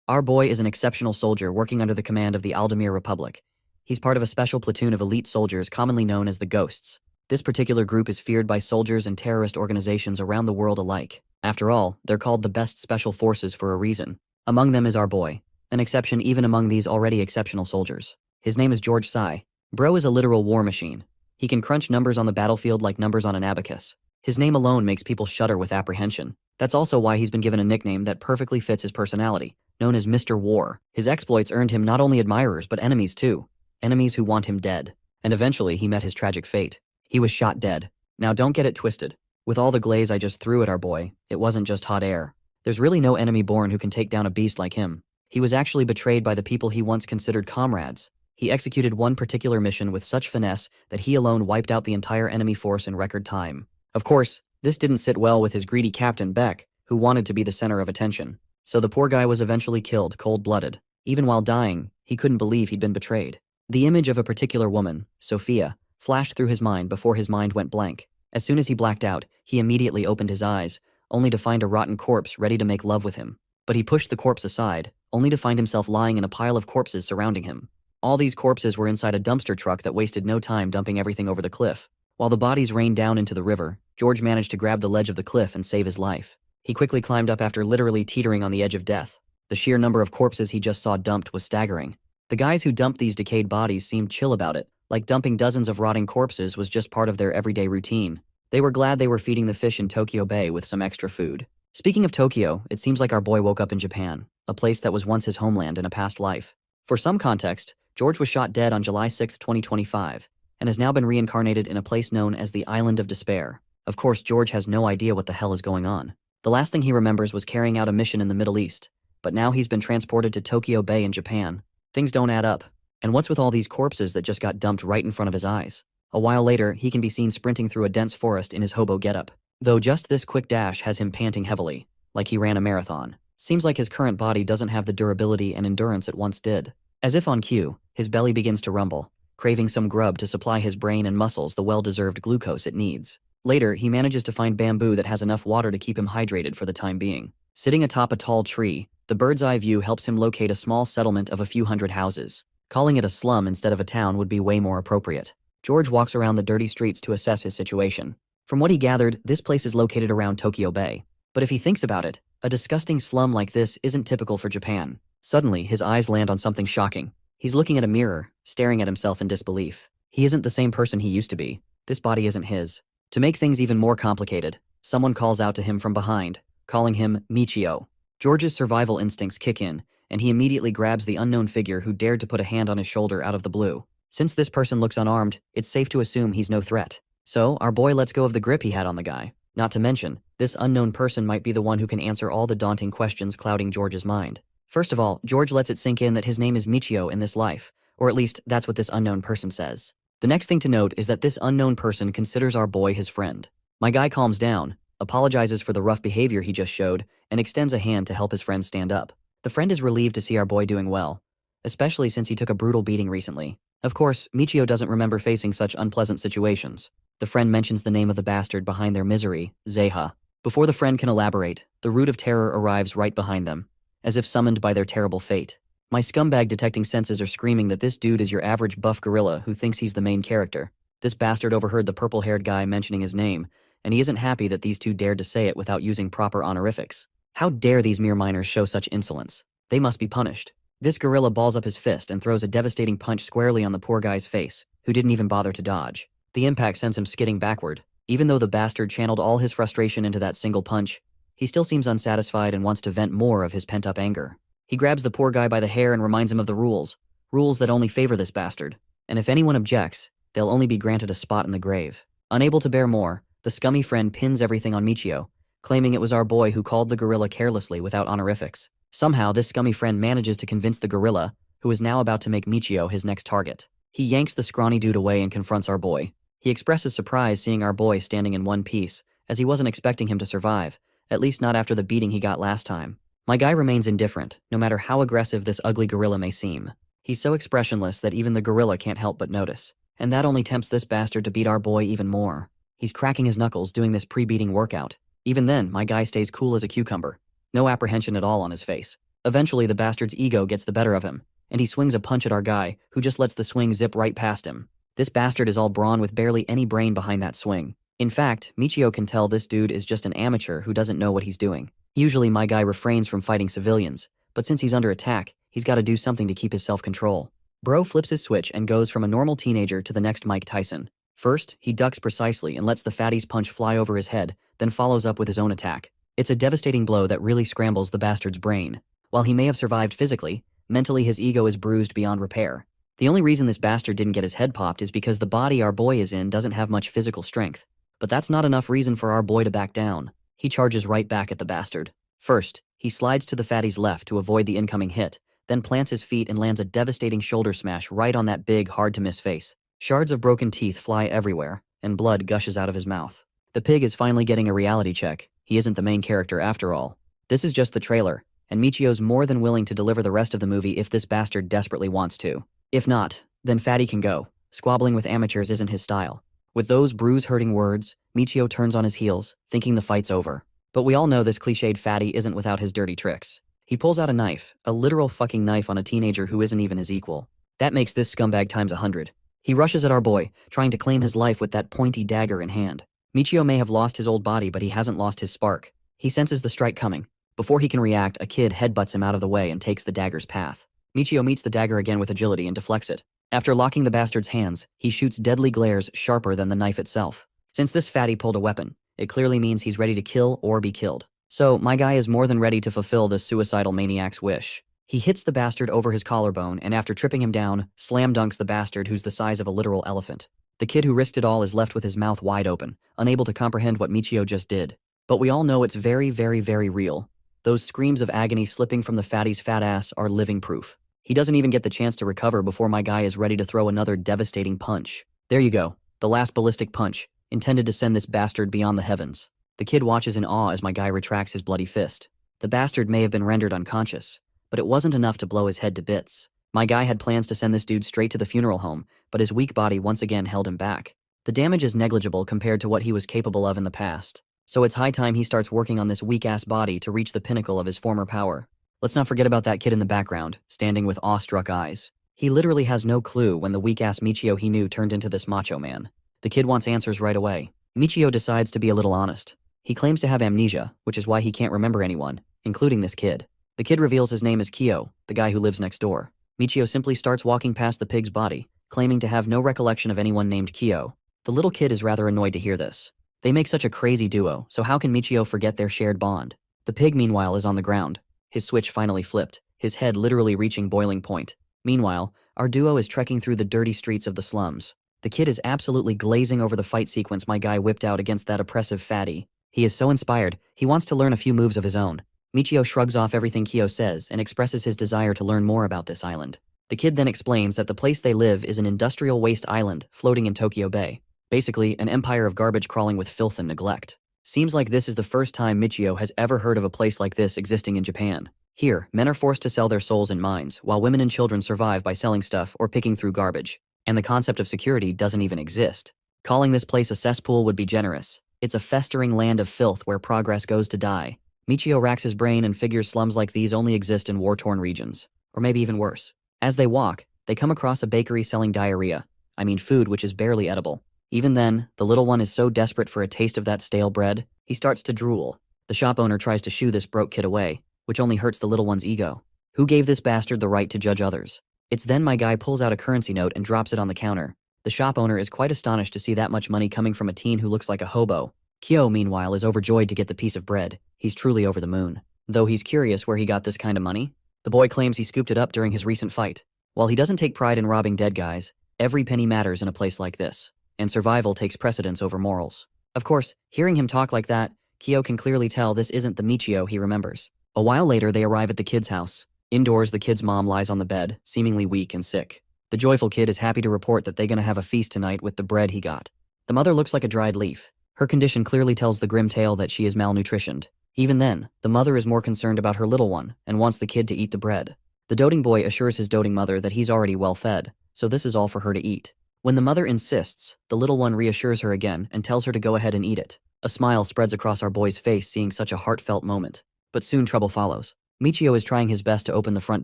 Our boy is an exceptional soldier working under the command of the Aldemir Republic. He's part of a special platoon of elite soldiers commonly known as the Ghosts. This particular group is feared by soldiers and terrorist organizations around the world alike. After all, they're called the best special forces for a reason. Among them is our boy, an exception even among these already exceptional soldiers. His name is George Sai. Bro is a literal war machine. He can crunch numbers on the battlefield like numbers on an abacus. His name alone makes people shudder with apprehension. That's also why he's been given a nickname that perfectly fits his personality, known as Mr. War. His exploits earned him not only admirers but enemies too. Enemies who want him dead. And eventually he met his tragic fate. He was shot dead. Now don't get it twisted. With all the glaze I just threw at our boy, it wasn't just hot air. There's really no enemy born who can take down a beast like him. He was actually betrayed by the people he once considered comrades. He executed one particular mission with such finesse that he alone wiped out the entire enemy force in record time. Of course, this didn't sit well with his greedy captain Beck, who wanted to be the center of attention. So the poor guy was eventually killed cold-blooded. Even while dying, he couldn't believe he'd been betrayed. The image of a particular woman, Sophia, flashed through his mind before his mind went blank. As soon as he blacked out, he immediately opened his eyes, only to find a rotten corpse ready to make love with him. But he pushed the corpse aside, only to find himself lying in a pile of corpses surrounding him. All these corpses were inside a dumpster truck that wasted no time dumping everything over the cliff. While the bodies rained down into the river, George managed to grab the ledge of the cliff and save his life. He quickly climbed up after literally teetering on the edge of death. The sheer number of corpses he just saw dumped was staggering. The guys who dumped these decayed bodies seemed chill about it, like dumping dozens of rotting corpses was just part of their everyday routine. They were glad they were feeding the fish in Tokyo Bay with some extra food. Speaking of Tokyo, it seems like our boy woke up in Japan, a place that was once his homeland in a past life. For some context, George was shot dead on July 6, 2025, and has now been reincarnated in a place known as the Island of Despair. Of course, George has no idea what the hell is going on. The last thing he remembers was carrying out a mission in the Middle East, but now he's been transported to Tokyo Bay in Japan. Things don't add up. And what's with all these corpses that just got dumped right in front of his eyes? A while later, he can be seen sprinting through a dense forest in his hobo getup. Though just this quick dash has him panting heavily, like he ran a marathon. Seems like his current body doesn't have the durability and endurance it once did. As if on cue, his belly begins to rumble, craving some grub to supply his brain and muscles the well-deserved glucose it needs. Later, he manages to find bamboo that has enough water to keep him hydrated for the time being. Sitting atop a tall tree, the bird's-eye view helps him locate a small settlement of a few hundred houses. Calling it a slum instead of a town would be way more appropriate. George walks around the dirty streets to assess his situation. From what he gathered, this place is located around Tokyo Bay. But if he thinks about it, a disgusting slum like this isn't typical for Japan. Suddenly, his eyes land on something shocking. He's looking at a mirror, staring at himself in disbelief. He isn't the same person he used to be. This body isn't his. To make things even more complicated, someone calls out to him from behind, calling him Michio. George's survival instincts kick in, and he immediately grabs the unknown figure who dared to put a hand on his shoulder out of the blue. Since this person looks unarmed, it's safe to assume he's no threat. So, our boy lets go of the grip he had on the guy. Not to mention, this unknown person might be the one who can answer all the daunting questions clouding George's mind. First of all, George lets it sink in that his name is Michio in this life, or at least that's what this unknown person says. The next thing to note is that this unknown person considers our boy his friend. My guy calms down, apologizes for the rough behavior he just showed, and extends a hand to help his friend stand up. The friend is relieved to see our boy doing well, especially since he took a brutal beating recently. Of course, Michio doesn't remember facing such unpleasant situations. The friend mentions the name of the bastard behind their misery, Zeha. Before the friend can elaborate, the root of terror arrives right behind them, as if summoned by their terrible fate. My scumbag detecting senses are screaming that this dude is your average buff gorilla who thinks he's the main character. This bastard overheard the purple-haired guy mentioning his name, and he isn't happy that these two dared to say it without using proper honorifics. How dare these mere minors show such insolence? They must be punished. This gorilla balls up his fist and throws a devastating punch squarely on the poor guy's face, who didn't even bother to dodge. The impact sends him skidding backward. Even though the bastard channeled all his frustration into that single punch, he still seems unsatisfied and wants to vent more of his pent-up anger. He grabs the poor guy by the hair and reminds him of the rules that only favor this bastard. And if anyone objects, they'll only be granted a spot in the grave. Unable to bear more, the scummy friend pins everything on Michio, claiming it was our boy who called the gorilla carelessly without honorifics. Somehow, this scummy friend manages to convince the gorilla, who is now about to make Michio his next target. He yanks the scrawny dude away and confronts our boy. He expresses surprise seeing our boy standing in one piece, as he wasn't expecting him to survive, at least not after the beating he got last time. My guy remains indifferent, no matter how aggressive this ugly gorilla may seem. He's so expressionless that even the gorilla can't help but notice. And that only tempts this bastard to beat our boy even more. He's cracking his knuckles doing this pre-beating workout. Even then, my guy stays cool as a cucumber. No apprehension at all on his face. Eventually, the bastard's ego gets the better of him, and he swings a punch at our guy, who just lets the swing zip right past him. This bastard is all brawn with barely any brain behind that swing. In fact, Michio can tell this dude is just an amateur who doesn't know what he's doing. Usually my guy refrains from fighting civilians, but since he's under attack, he's gotta do something to keep his self-control. Bro flips his switch and goes from a normal teenager to the next Mike Tyson. First, he ducks precisely and lets the fatty's punch fly over his head, then follows up with his own attack. It's a devastating blow that really scrambles the bastard's brain. While he may have survived physically, mentally his ego is bruised beyond repair. The only reason this bastard didn't get his head popped is because the body our boy is in doesn't have much physical strength. But that's not enough reason for our boy to back down. He charges right back at the bastard. First, he slides to the fatty's left to avoid the incoming hit, then plants his feet and lands a devastating shoulder smash right on that big, hard-to-miss face. Shards of broken teeth fly everywhere, and blood gushes out of his mouth. The pig is finally getting a reality check. He isn't the main character after all. This is just the trailer, and Michio's more than willing to deliver the rest of the movie if this bastard desperately wants to. If not, then fatty can go. Squabbling with amateurs isn't his style. With those bruise-hurting words, Michio turns on his heels, thinking the fight's over. But we all know this cliched fatty isn't without his dirty tricks. He pulls out a knife, a literal fucking knife on a teenager who isn't even his equal. That makes this scumbag times 100. He rushes at our boy, trying to claim his life with that pointy dagger in hand. Michio may have lost his old body, but he hasn't lost his spark. He senses the strike coming. Before he can react, a kid headbutts him out of the way and takes the dagger's path. Michio meets the dagger again with agility and deflects it. After locking the bastard's hands, he shoots deadly glares sharper than the knife itself. Since this fatty pulled a weapon, it clearly means he's ready to kill or be killed. So, my guy is more than ready to fulfill this suicidal maniac's wish. He hits the bastard over his collarbone and after tripping him down, slam dunks the bastard who's the size of a literal elephant. The kid who risked it all is left with his mouth wide open, unable to comprehend what Michio just did. But we all know it's very, very, very real. Those screams of agony slipping from the fatty's fat ass are living proof. He doesn't even get the chance to recover before my guy is ready to throw another devastating punch. There you go, the last ballistic punch, intended to send this bastard beyond the heavens. The kid watches in awe as my guy retracts his bloody fist. The bastard may have been rendered unconscious, but it wasn't enough to blow his head to bits. My guy had plans to send this dude straight to the funeral home, but his weak body once again held him back. The damage is negligible compared to what he was capable of in the past, so it's high time he starts working on this weak-ass body to reach the pinnacle of his former power. Let's not forget about that kid in the background, standing with awestruck eyes. He literally has no clue when the weak-ass Michio he knew turned into this macho man. The kid wants answers right away. Michio decides to be a little honest. He claims to have amnesia, which is why he can't remember anyone, including this kid. The kid reveals his name is Kyo, the guy who lives next door. Michio simply starts walking past the pig's body, claiming to have no recollection of anyone named Kyo. The little kid is rather annoyed to hear this. They make such a crazy duo, so how can Michio forget their shared bond? The pig, meanwhile, is on the ground. His switch finally flipped, his head literally reaching boiling point. Meanwhile, our duo is trekking through the dirty streets of the slums. The kid is absolutely glazing over the fight sequence my guy whipped out against that oppressive fatty. He is so inspired, he wants to learn a few moves of his own. Michio shrugs off everything Kyo says and expresses his desire to learn more about this island. The kid then explains that the place they live is an industrial waste island floating in Tokyo Bay. Basically, an empire of garbage crawling with filth and neglect. Seems like this is the first time Michio has ever heard of a place like this existing in Japan. Here, men are forced to sell their souls and minds, while women and children survive by selling stuff or picking through garbage. And the concept of security doesn't even exist. Calling this place a cesspool would be generous. It's a festering land of filth where progress goes to die. Michio racks his brain and figures slums like these only exist in war-torn regions. Or maybe even worse. As they walk, they come across a bakery selling diarrhea. I mean food which is barely edible. Even then, the little one is so desperate for a taste of that stale bread, he starts to drool. The shop owner tries to shoo this broke kid away, which only hurts the little one's ego. Who gave this bastard the right to judge others? It's then my guy pulls out a currency note and drops it on the counter. The shop owner is quite astonished to see that much money coming from a teen who looks like a hobo. Kyo, meanwhile, is overjoyed to get the piece of bread. He's truly over the moon. Though he's curious where he got this kind of money, the boy claims he scooped it up during his recent fight. While he doesn't take pride in robbing dead guys, every penny matters in a place like this, and survival takes precedence over morals. Of course, hearing him talk like that, Kyo can clearly tell this isn't the Michio he remembers. A while later, they arrive at the kid's house. Indoors, the kid's mom lies on the bed, seemingly weak and sick. The joyful kid is happy to report that they're gonna have a feast tonight with the bread he got. The mother looks like a dried leaf. Her condition clearly tells the grim tale that she is malnutritioned. Even then, the mother is more concerned about her little one and wants the kid to eat the bread. The doting boy assures his doting mother that he's already well fed, so this is all for her to eat. When the mother insists, the little one reassures her again and tells her to go ahead and eat it. A smile spreads across our boy's face seeing such a heartfelt moment. But soon trouble follows. Michio is trying his best to open the front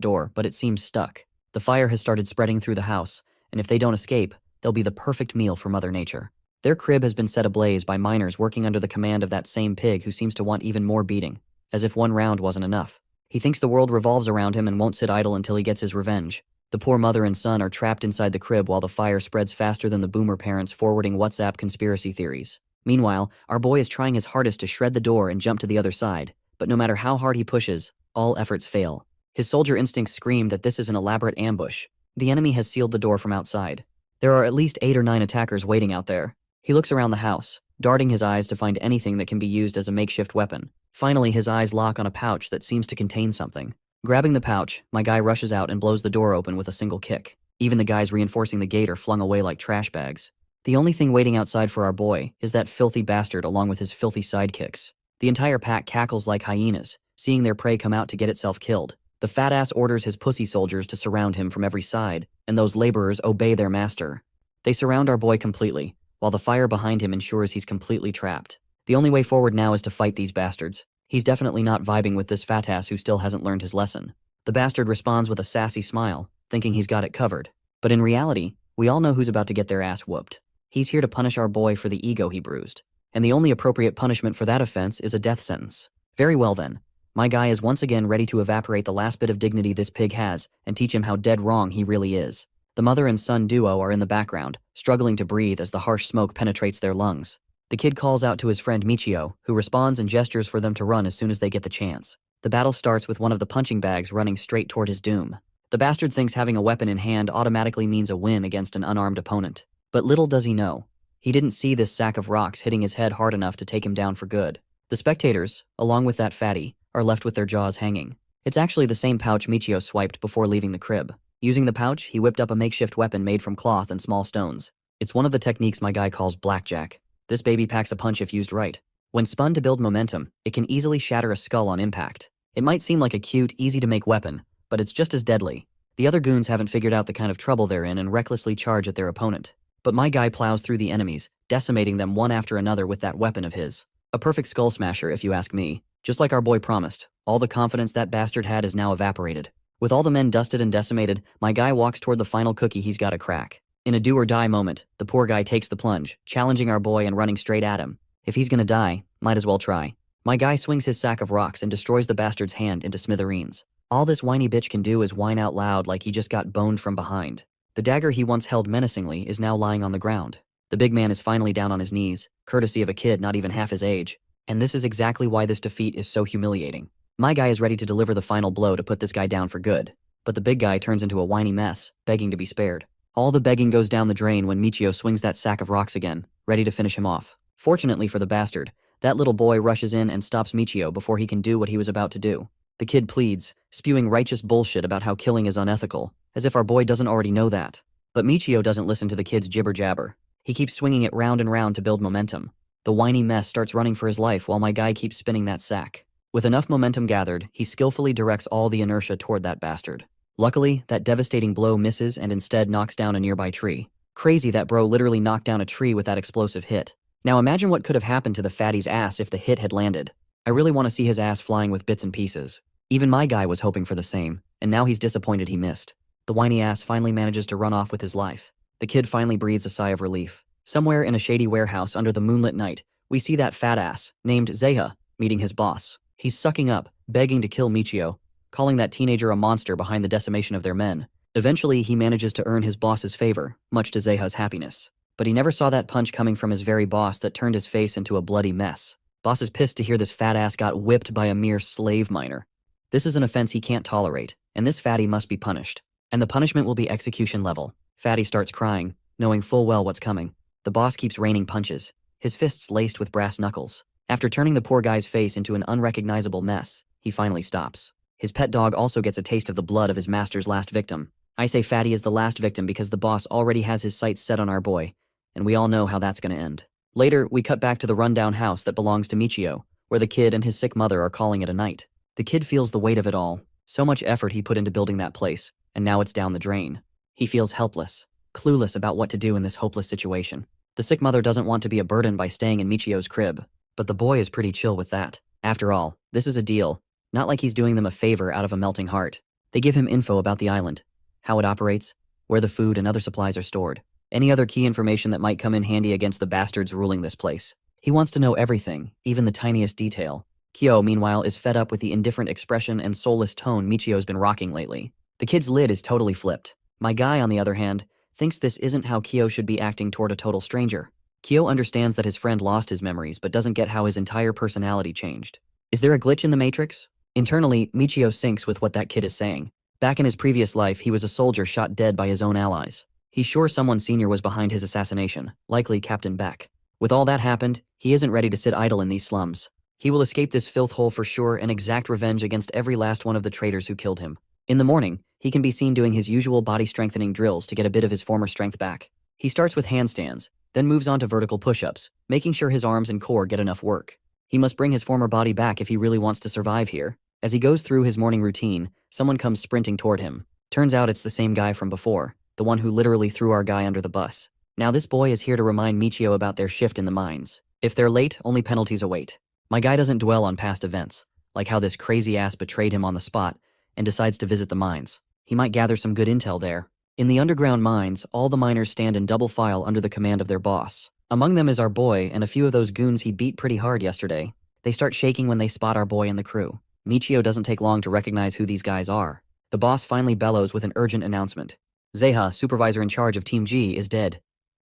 door, but it seems stuck. The fire has started spreading through the house, and if they don't escape, they'll be the perfect meal for Mother Nature. Their crib has been set ablaze by miners working under the command of that same pig who seems to want even more beating, as if one round wasn't enough. He thinks the world revolves around him and won't sit idle until he gets his revenge. The poor mother and son are trapped inside the crib while the fire spreads faster than the boomer parents forwarding WhatsApp conspiracy theories. Meanwhile, our boy is trying his hardest to shred the door and jump to the other side, but no matter how hard he pushes, all efforts fail. His soldier instincts scream that this is an elaborate ambush. The enemy has sealed the door from outside. There are at least 8 or 9 attackers waiting out there. He looks around the house, darting his eyes to find anything that can be used as a makeshift weapon. Finally, his eyes lock on a pouch that seems to contain something. Grabbing the pouch, my guy rushes out and blows the door open with a single kick. Even the guys reinforcing the gate are flung away like trash bags. The only thing waiting outside for our boy is that filthy bastard along with his filthy sidekicks. The entire pack cackles like hyenas, seeing their prey come out to get itself killed. The fat ass orders his pussy soldiers to surround him from every side, and those laborers obey their master. They surround our boy completely, while the fire behind him ensures he's completely trapped. The only way forward now is to fight these bastards. He's definitely not vibing with this fat ass who still hasn't learned his lesson. The bastard responds with a sassy smile, thinking he's got it covered. But in reality, we all know who's about to get their ass whooped. He's here to punish our boy for the ego he bruised. And the only appropriate punishment for that offense is a death sentence. Very well then. My guy is once again ready to evaporate the last bit of dignity this pig has and teach him how dead wrong he really is. The mother and son duo are in the background, struggling to breathe as the harsh smoke penetrates their lungs. The kid calls out to his friend Michio, who responds and gestures for them to run as soon as they get the chance. The battle starts with one of the punching bags running straight toward his doom. The bastard thinks having a weapon in hand automatically means a win against an unarmed opponent. But little does he know. He didn't see this sack of rocks hitting his head hard enough to take him down for good. The spectators, along with that fatty, are left with their jaws hanging. It's actually the same pouch Michio swiped before leaving the crib. Using the pouch, he whipped up a makeshift weapon made from cloth and small stones. It's one of the techniques my guy calls blackjack. This baby packs a punch if used right. When spun to build momentum, it can easily shatter a skull on impact. It might seem like a cute, easy-to-make weapon, but it's just as deadly. The other goons haven't figured out the kind of trouble they're in and recklessly charge at their opponent. But my guy plows through the enemies, decimating them one after another with that weapon of his. A perfect skull smasher, if you ask me. Just like our boy promised, all the confidence that bastard had is now evaporated. With all the men dusted and decimated, my guy walks toward the final cookie he's got to crack. In a do-or-die moment, the poor guy takes the plunge, challenging our boy and running straight at him. If he's gonna die, might as well try. My guy swings his sack of rocks and destroys the bastard's hand into smithereens. All this whiny bitch can do is whine out loud like he just got boned from behind. The dagger he once held menacingly is now lying on the ground. The big man is finally down on his knees, courtesy of a kid not even half his age. And this is exactly why this defeat is so humiliating. My guy is ready to deliver the final blow to put this guy down for good. But the big guy turns into a whiny mess, begging to be spared. All the begging goes down the drain when Michio swings that sack of rocks again, ready to finish him off. Fortunately for the bastard, that little boy rushes in and stops Michio before he can do what he was about to do. The kid pleads, spewing righteous bullshit about how killing is unethical, as if our boy doesn't already know that. But Michio doesn't listen to the kid's jibber-jabber. He keeps swinging it round and round to build momentum. The whiny mess starts running for his life while my guy keeps spinning that sack. With enough momentum gathered, he skillfully directs all the inertia toward that bastard. Luckily, that devastating blow misses and instead knocks down a nearby tree. Crazy that bro literally knocked down a tree with that explosive hit. Now imagine what could have happened to the fatty's ass if the hit had landed. I really want to see his ass flying with bits and pieces. Even my guy was hoping for the same, and now he's disappointed he missed. The whiny ass finally manages to run off with his life. The kid finally breathes a sigh of relief. Somewhere in a shady warehouse under the moonlit night, we see that fat ass, named Zeha, meeting his boss. He's sucking up, begging to kill Michio, calling that teenager a monster behind the decimation of their men. Eventually, he manages to earn his boss's favor, much to Zeha's happiness. But he never saw that punch coming from his very boss that turned his face into a bloody mess. Boss is pissed to hear this fat ass got whipped by a mere slave miner. This is an offense he can't tolerate, and this fatty must be punished. And the punishment will be execution level. Fatty starts crying, knowing full well what's coming. The boss keeps raining punches, his fists laced with brass knuckles. After turning the poor guy's face into an unrecognizable mess, he finally stops. His pet dog also gets a taste of the blood of his master's last victim. I say Fatty is the last victim because the boss already has his sights set on our boy, and we all know how that's gonna end. Later, we cut back to the rundown house that belongs to Michio, where the kid and his sick mother are calling it a night. The kid feels the weight of it all. So much effort he put into building that place, and now it's down the drain. He feels helpless, clueless about what to do in this hopeless situation. The sick mother doesn't want to be a burden by staying in Michio's crib, but the boy is pretty chill with that. After all, this is a deal. Not like he's doing them a favor out of a melting heart. They give him info about the island, how it operates, where the food and other supplies are stored, any other key information that might come in handy against the bastards ruling this place. He wants to know everything, even the tiniest detail. Kyo, meanwhile, is fed up with the indifferent expression and soulless tone Michio's been rocking lately. The kid's lid is totally flipped. My guy, on the other hand, thinks this isn't how Kyo should be acting toward a total stranger. Kyo understands that his friend lost his memories but doesn't get how his entire personality changed. Is there a glitch in the Matrix? Internally, Michio syncs with what that kid is saying. Back in his previous life, he was a soldier shot dead by his own allies. He's sure someone senior was behind his assassination, likely Captain Beck. With all that happened, he isn't ready to sit idle in these slums. He will escape this filth hole for sure and exact revenge against every last one of the traitors who killed him. In the morning, he can be seen doing his usual body-strengthening drills to get a bit of his former strength back. He starts with handstands, then moves on to vertical push-ups, making sure his arms and core get enough work. He must bring his former body back if he really wants to survive here. As he goes through his morning routine, someone comes sprinting toward him. Turns out it's the same guy from before, the one who literally threw our guy under the bus. Now this boy is here to remind Michio about their shift in the mines. If they're late, only penalties await. My guy doesn't dwell on past events, like how this crazy ass betrayed him on the spot, and decides to visit the mines. He might gather some good intel there. In the underground mines, all the miners stand in double file under the command of their boss. Among them is our boy and a few of those goons he beat pretty hard yesterday. They start shaking when they spot our boy and the crew. Michio doesn't take long to recognize who these guys are. The boss finally bellows with an urgent announcement. Zeha, supervisor in charge of Team G, is dead.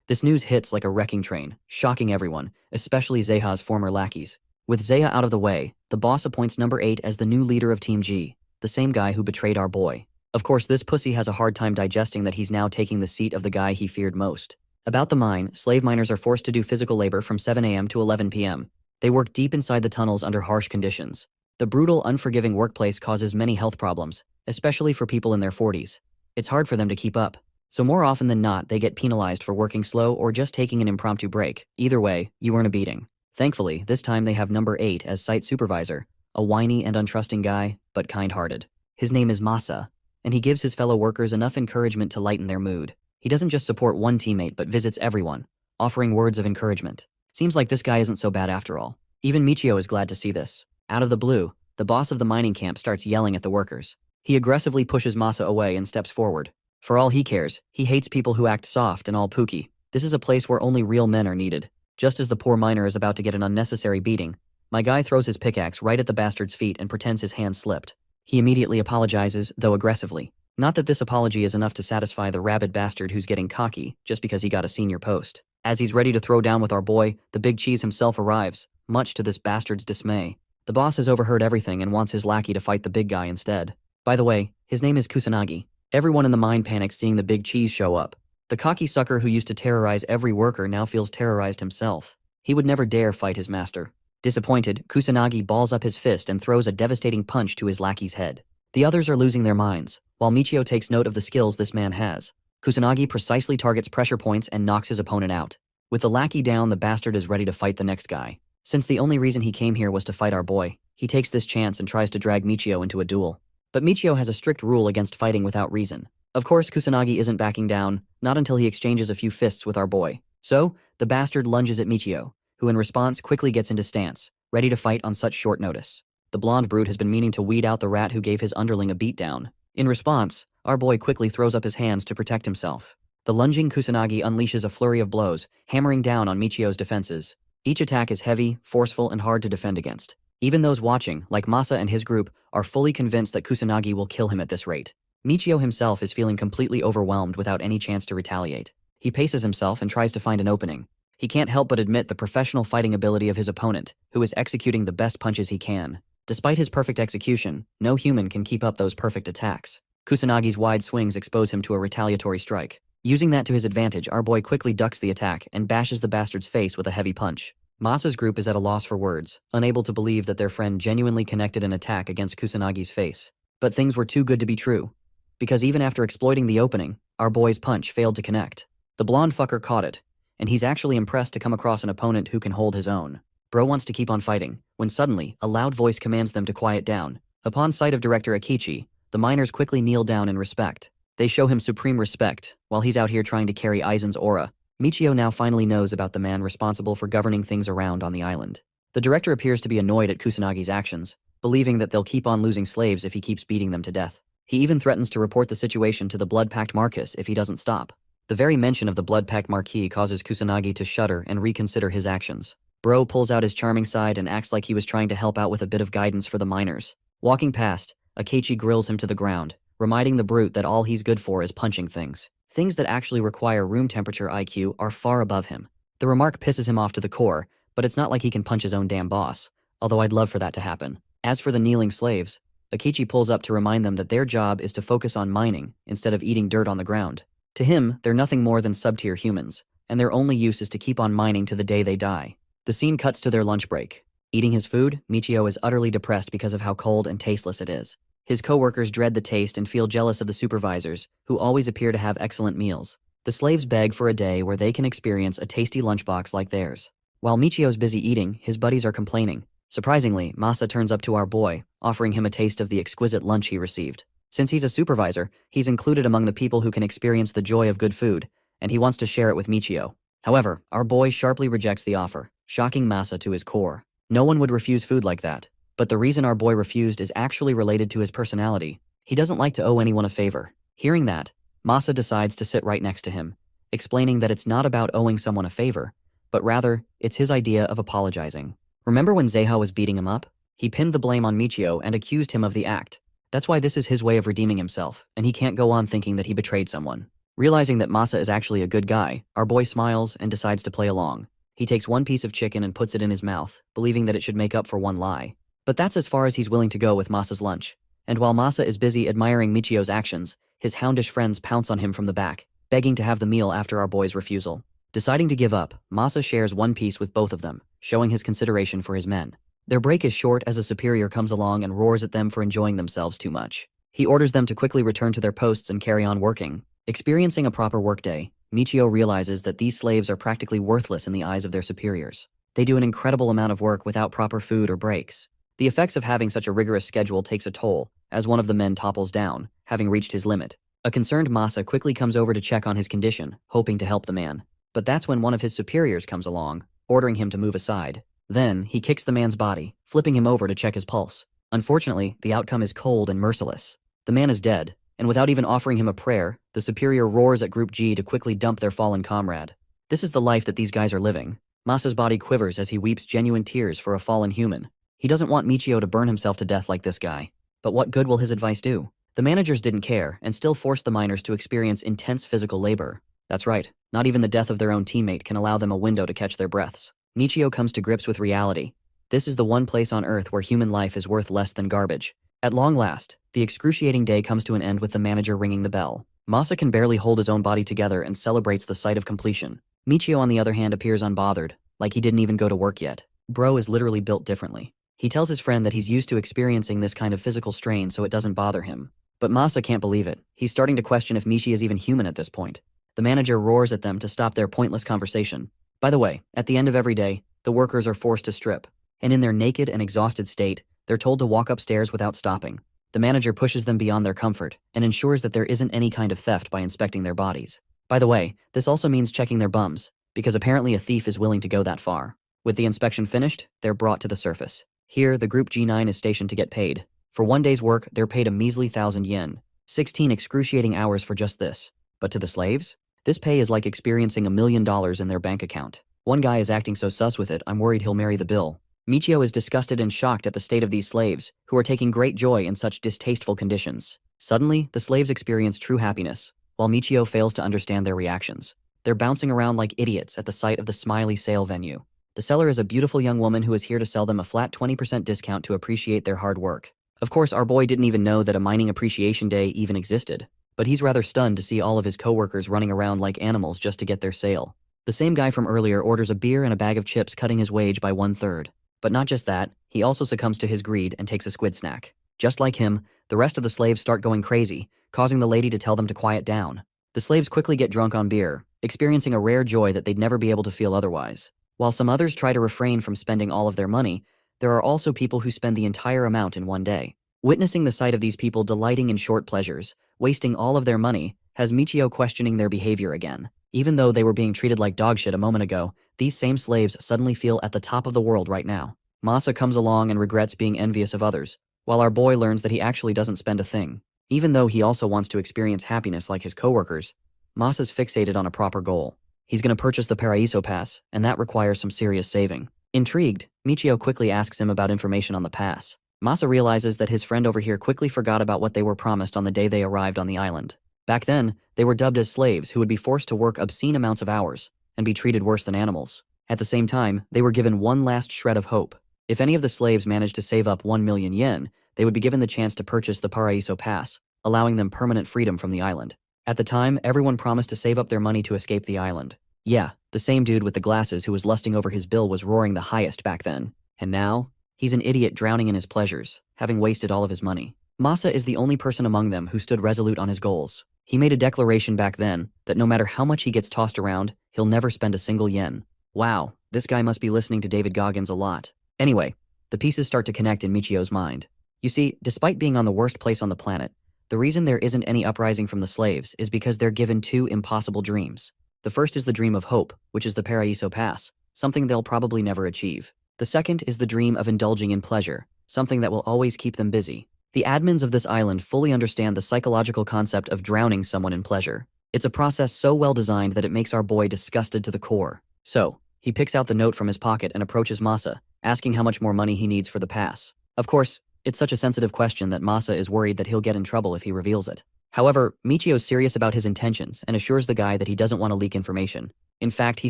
This news hits like a wrecking train, shocking everyone, especially Zeha's former lackeys. With Zeha out of the way, the boss appoints number 8 as the new leader of Team G, the same guy who betrayed our boy. Of course, this pussy has a hard time digesting that he's now taking the seat of the guy he feared most. About the mine, slave miners are forced to do physical labor from 7 a.m. to 11 p.m. They work deep inside the tunnels under harsh conditions. The brutal, unforgiving workplace causes many health problems, especially for people in their 40s. It's hard for them to keep up. So more often than not, they get penalized for working slow or just taking an impromptu break. Either way, you earn a beating. Thankfully, this time they have number 8 as site supervisor, a whiny and untrusting guy, but kind-hearted. His name is Masa, and he gives his fellow workers enough encouragement to lighten their mood. He doesn't just support one teammate but visits everyone, offering words of encouragement. Seems like this guy isn't so bad after all. Even Michio is glad to see this. Out of the blue, the boss of the mining camp starts yelling at the workers. He aggressively pushes Masa away and steps forward. For all he cares, he hates people who act soft and all pooky. This is a place where only real men are needed. Just as the poor miner is about to get an unnecessary beating, my guy throws his pickaxe right at the bastard's feet and pretends his hand slipped. He immediately apologizes, though aggressively. Not that this apology is enough to satisfy the rabid bastard who's getting cocky just because he got a senior post. As he's ready to throw down with our boy, the big cheese himself arrives, much to this bastard's dismay. The boss has overheard everything and wants his lackey to fight the big guy instead. By the way, his name is Kusanagi. Everyone in the mine panics seeing the big cheese show up. The cocky sucker who used to terrorize every worker now feels terrorized himself. He would never dare fight his master. Disappointed, Kusanagi balls up his fist and throws a devastating punch to his lackey's head. The others are losing their minds, while Michio takes note of the skills this man has. Kusanagi precisely targets pressure points and knocks his opponent out. With the lackey down, the bastard is ready to fight the next guy. Since the only reason he came here was to fight our boy, he takes this chance and tries to drag Michio into a duel. But Michio has a strict rule against fighting without reason. Of course, Kusanagi isn't backing down, not until he exchanges a few fists with our boy. So, the bastard lunges at Michio, who in response quickly gets into stance, ready to fight on such short notice. The blonde brute has been meaning to weed out the rat who gave his underling a beatdown. In response, our boy quickly throws up his hands to protect himself. The lunging Kusanagi unleashes a flurry of blows, hammering down on Michio's defenses. Each attack is heavy, forceful, and hard to defend against. Even those watching, like Masa and his group, are fully convinced that Kusanagi will kill him at this rate. Michio himself is feeling completely overwhelmed without any chance to retaliate. He paces himself and tries to find an opening. He can't help but admit the professional fighting ability of his opponent, who is executing the best punches he can. Despite his perfect execution, no human can keep up those perfect attacks. Kusanagi's wide swings expose him to a retaliatory strike. Using that to his advantage, our boy quickly ducks the attack and bashes the bastard's face with a heavy punch. Masa's group is at a loss for words, unable to believe that their friend genuinely connected an attack against Kusanagi's face. But things were too good to be true, because even after exploiting the opening, our boy's punch failed to connect. The blonde fucker caught it, and he's actually impressed to come across an opponent who can hold his own. Bro wants to keep on fighting, when suddenly, a loud voice commands them to quiet down. Upon sight of Director Akichi, the miners quickly kneel down in respect. They show him supreme respect, while he's out here trying to carry Aizen's aura. Michio now finally knows about the man responsible for governing things around on the island. The director appears to be annoyed at Kusanagi's actions, believing that they'll keep on losing slaves if he keeps beating them to death. He even threatens to report the situation to the blood-pact Marcus if he doesn't stop. The very mention of the blood-pact Marquis causes Kusanagi to shudder and reconsider his actions. Bro pulls out his charming side and acts like he was trying to help out with a bit of guidance for the miners. Walking past, Akechi grills him to the ground, reminding the brute that all he's good for is punching things. Things that actually require room temperature IQ are far above him. The remark pisses him off to the core, but it's not like he can punch his own damn boss, although I'd love for that to happen. As for the kneeling slaves, Akechi pulls up to remind them that their job is to focus on mining instead of eating dirt on the ground. To him, they're nothing more than sub-tier humans, and their only use is to keep on mining to the day they die. The scene cuts to their lunch break. Eating his food, Michio is utterly depressed because of how cold and tasteless it is. His co-workers dread the taste and feel jealous of the supervisors, who always appear to have excellent meals. The slaves beg for a day where they can experience a tasty lunchbox like theirs. While Michio's busy eating, his buddies are complaining. Surprisingly, Masa turns up to our boy, offering him a taste of the exquisite lunch he received. Since he's a supervisor, he's included among the people who can experience the joy of good food, and he wants to share it with Michio. However, our boy sharply rejects the offer, shocking Masa to his core. No one would refuse food like that, but the reason our boy refused is actually related to his personality. He doesn't like to owe anyone a favor. Hearing that, Masa decides to sit right next to him, explaining that it's not about owing someone a favor, but rather, it's his idea of apologizing. Remember when Zeiha was beating him up? He pinned the blame on Michio and accused him of the act. That's why this is his way of redeeming himself, and he can't go on thinking that he betrayed someone. Realizing that Masa is actually a good guy, our boy smiles and decides to play along. He takes one piece of chicken and puts it in his mouth, believing that it should make up for one lie. But that's as far as he's willing to go with Masa's lunch. And while Masa is busy admiring Michio's actions, his houndish friends pounce on him from the back, begging to have the meal after our boy's refusal. Deciding to give up, Masa shares one piece with both of them, showing his consideration for his men. Their break is short as a superior comes along and roars at them for enjoying themselves too much. He orders them to quickly return to their posts and carry on working. Experiencing a proper workday, Michio realizes that these slaves are practically worthless in the eyes of their superiors. They do an incredible amount of work without proper food or breaks. The effects of having such a rigorous schedule takes a toll, as one of the men topples down, having reached his limit. A concerned Masa quickly comes over to check on his condition, hoping to help the man. But that's when one of his superiors comes along, ordering him to move aside. Then, he kicks the man's body, flipping him over to check his pulse. Unfortunately, the outcome is cold and merciless. The man is dead, and without even offering him a prayer, the superior roars at Group G to quickly dump their fallen comrade. This is the life that these guys are living. Masa's body quivers as he weeps genuine tears for a fallen human. He doesn't want Michio to burn himself to death like this guy. But what good will his advice do? The managers didn't care and still forced the miners to experience intense physical labor. That's right, not even the death of their own teammate can allow them a window to catch their breaths. Michio comes to grips with reality. This is the one place on Earth where human life is worth less than garbage. At long last, the excruciating day comes to an end with the manager ringing the bell. Masa can barely hold his own body together and celebrates the sight of completion. Michio, on the other hand, appears unbothered, like he didn't even go to work yet. Bro is literally built differently. He tells his friend that he's used to experiencing this kind of physical strain so it doesn't bother him. But Masa can't believe it. He's starting to question if Michi is even human at this point. The manager roars at them to stop their pointless conversation. By the way, at the end of every day, the workers are forced to strip. And in their naked and exhausted state, they're told to walk upstairs without stopping. The manager pushes them beyond their comfort and ensures that there isn't any kind of theft by inspecting their bodies. By the way, this also means checking their bums, because apparently a thief is willing to go that far. With the inspection finished, they're brought to the surface. Here, the Group G9 is stationed to get paid. For one day's work, they're paid a measly 1,000 yen, 16 excruciating hours for just this. But to the slaves? This pay is like experiencing $1 million in their bank account. One guy is acting so sus with it, I'm worried he'll marry the bill. Michio is disgusted and shocked at the state of these slaves, who are taking great joy in such distasteful conditions. Suddenly, the slaves experience true happiness, while Michio fails to understand their reactions. They're bouncing around like idiots at the sight of the smiley sale venue. The seller is a beautiful young woman who is here to sell them a flat 20% discount to appreciate their hard work. Of course, our boy didn't even know that a mining appreciation day even existed, but he's rather stunned to see all of his coworkers running around like animals just to get their sale. The same guy from earlier orders a beer and a bag of chips, cutting his wage by 1/3. But not just that, he also succumbs to his greed and takes a squid snack. Just like him, the rest of the slaves start going crazy, causing the lady to tell them to quiet down. The slaves quickly get drunk on beer, experiencing a rare joy that they'd never be able to feel otherwise. While some others try to refrain from spending all of their money, there are also people who spend the entire amount in one day. Witnessing the sight of these people delighting in short pleasures, wasting all of their money, has Michio questioning their behavior again. Even though they were being treated like dog shit a moment ago, these same slaves suddenly feel at the top of the world right now. Masa comes along and regrets being envious of others, while our boy learns that he actually doesn't spend a thing. Even though he also wants to experience happiness like his coworkers, Masa's fixated on a proper goal. He's gonna purchase the Paraiso Pass, and that requires some serious saving. Intrigued, Michio quickly asks him about information on the pass. Masa realizes that his friend over here quickly forgot about what they were promised on the day they arrived on the island. Back then, they were dubbed as slaves who would be forced to work obscene amounts of hours and be treated worse than animals. At the same time, they were given one last shred of hope. If any of the slaves managed to save up 1 million yen, they would be given the chance to purchase the Paraiso Pass, allowing them permanent freedom from the island. At the time, everyone promised to save up their money to escape the island. Yeah, the same dude with the glasses who was lusting over his bill was roaring the highest back then. And now, he's an idiot drowning in his pleasures, having wasted all of his money. Masa is the only person among them who stood resolute on his goals. He made a declaration back then that no matter how much he gets tossed around, he'll never spend a single yen. Wow, this guy must be listening to David Goggins a lot. Anyway, the pieces start to connect in Michio's mind. You see, despite being on the worst place on the planet, the reason there isn't any uprising from the slaves is because they're given two impossible dreams. The first is the dream of hope, which is the Paraiso Pass, something they'll probably never achieve. The second is the dream of indulging in pleasure, something that will always keep them busy. The admins of this island fully understand the psychological concept of drowning someone in pleasure. It's a process so well designed that it makes our boy disgusted to the core. So, he picks out the note from his pocket and approaches Masa, asking how much more money he needs for the pass. Of course, it's such a sensitive question that Masa is worried that he'll get in trouble if he reveals it. However, Michio's serious about his intentions and assures the guy that he doesn't want to leak information. In fact, he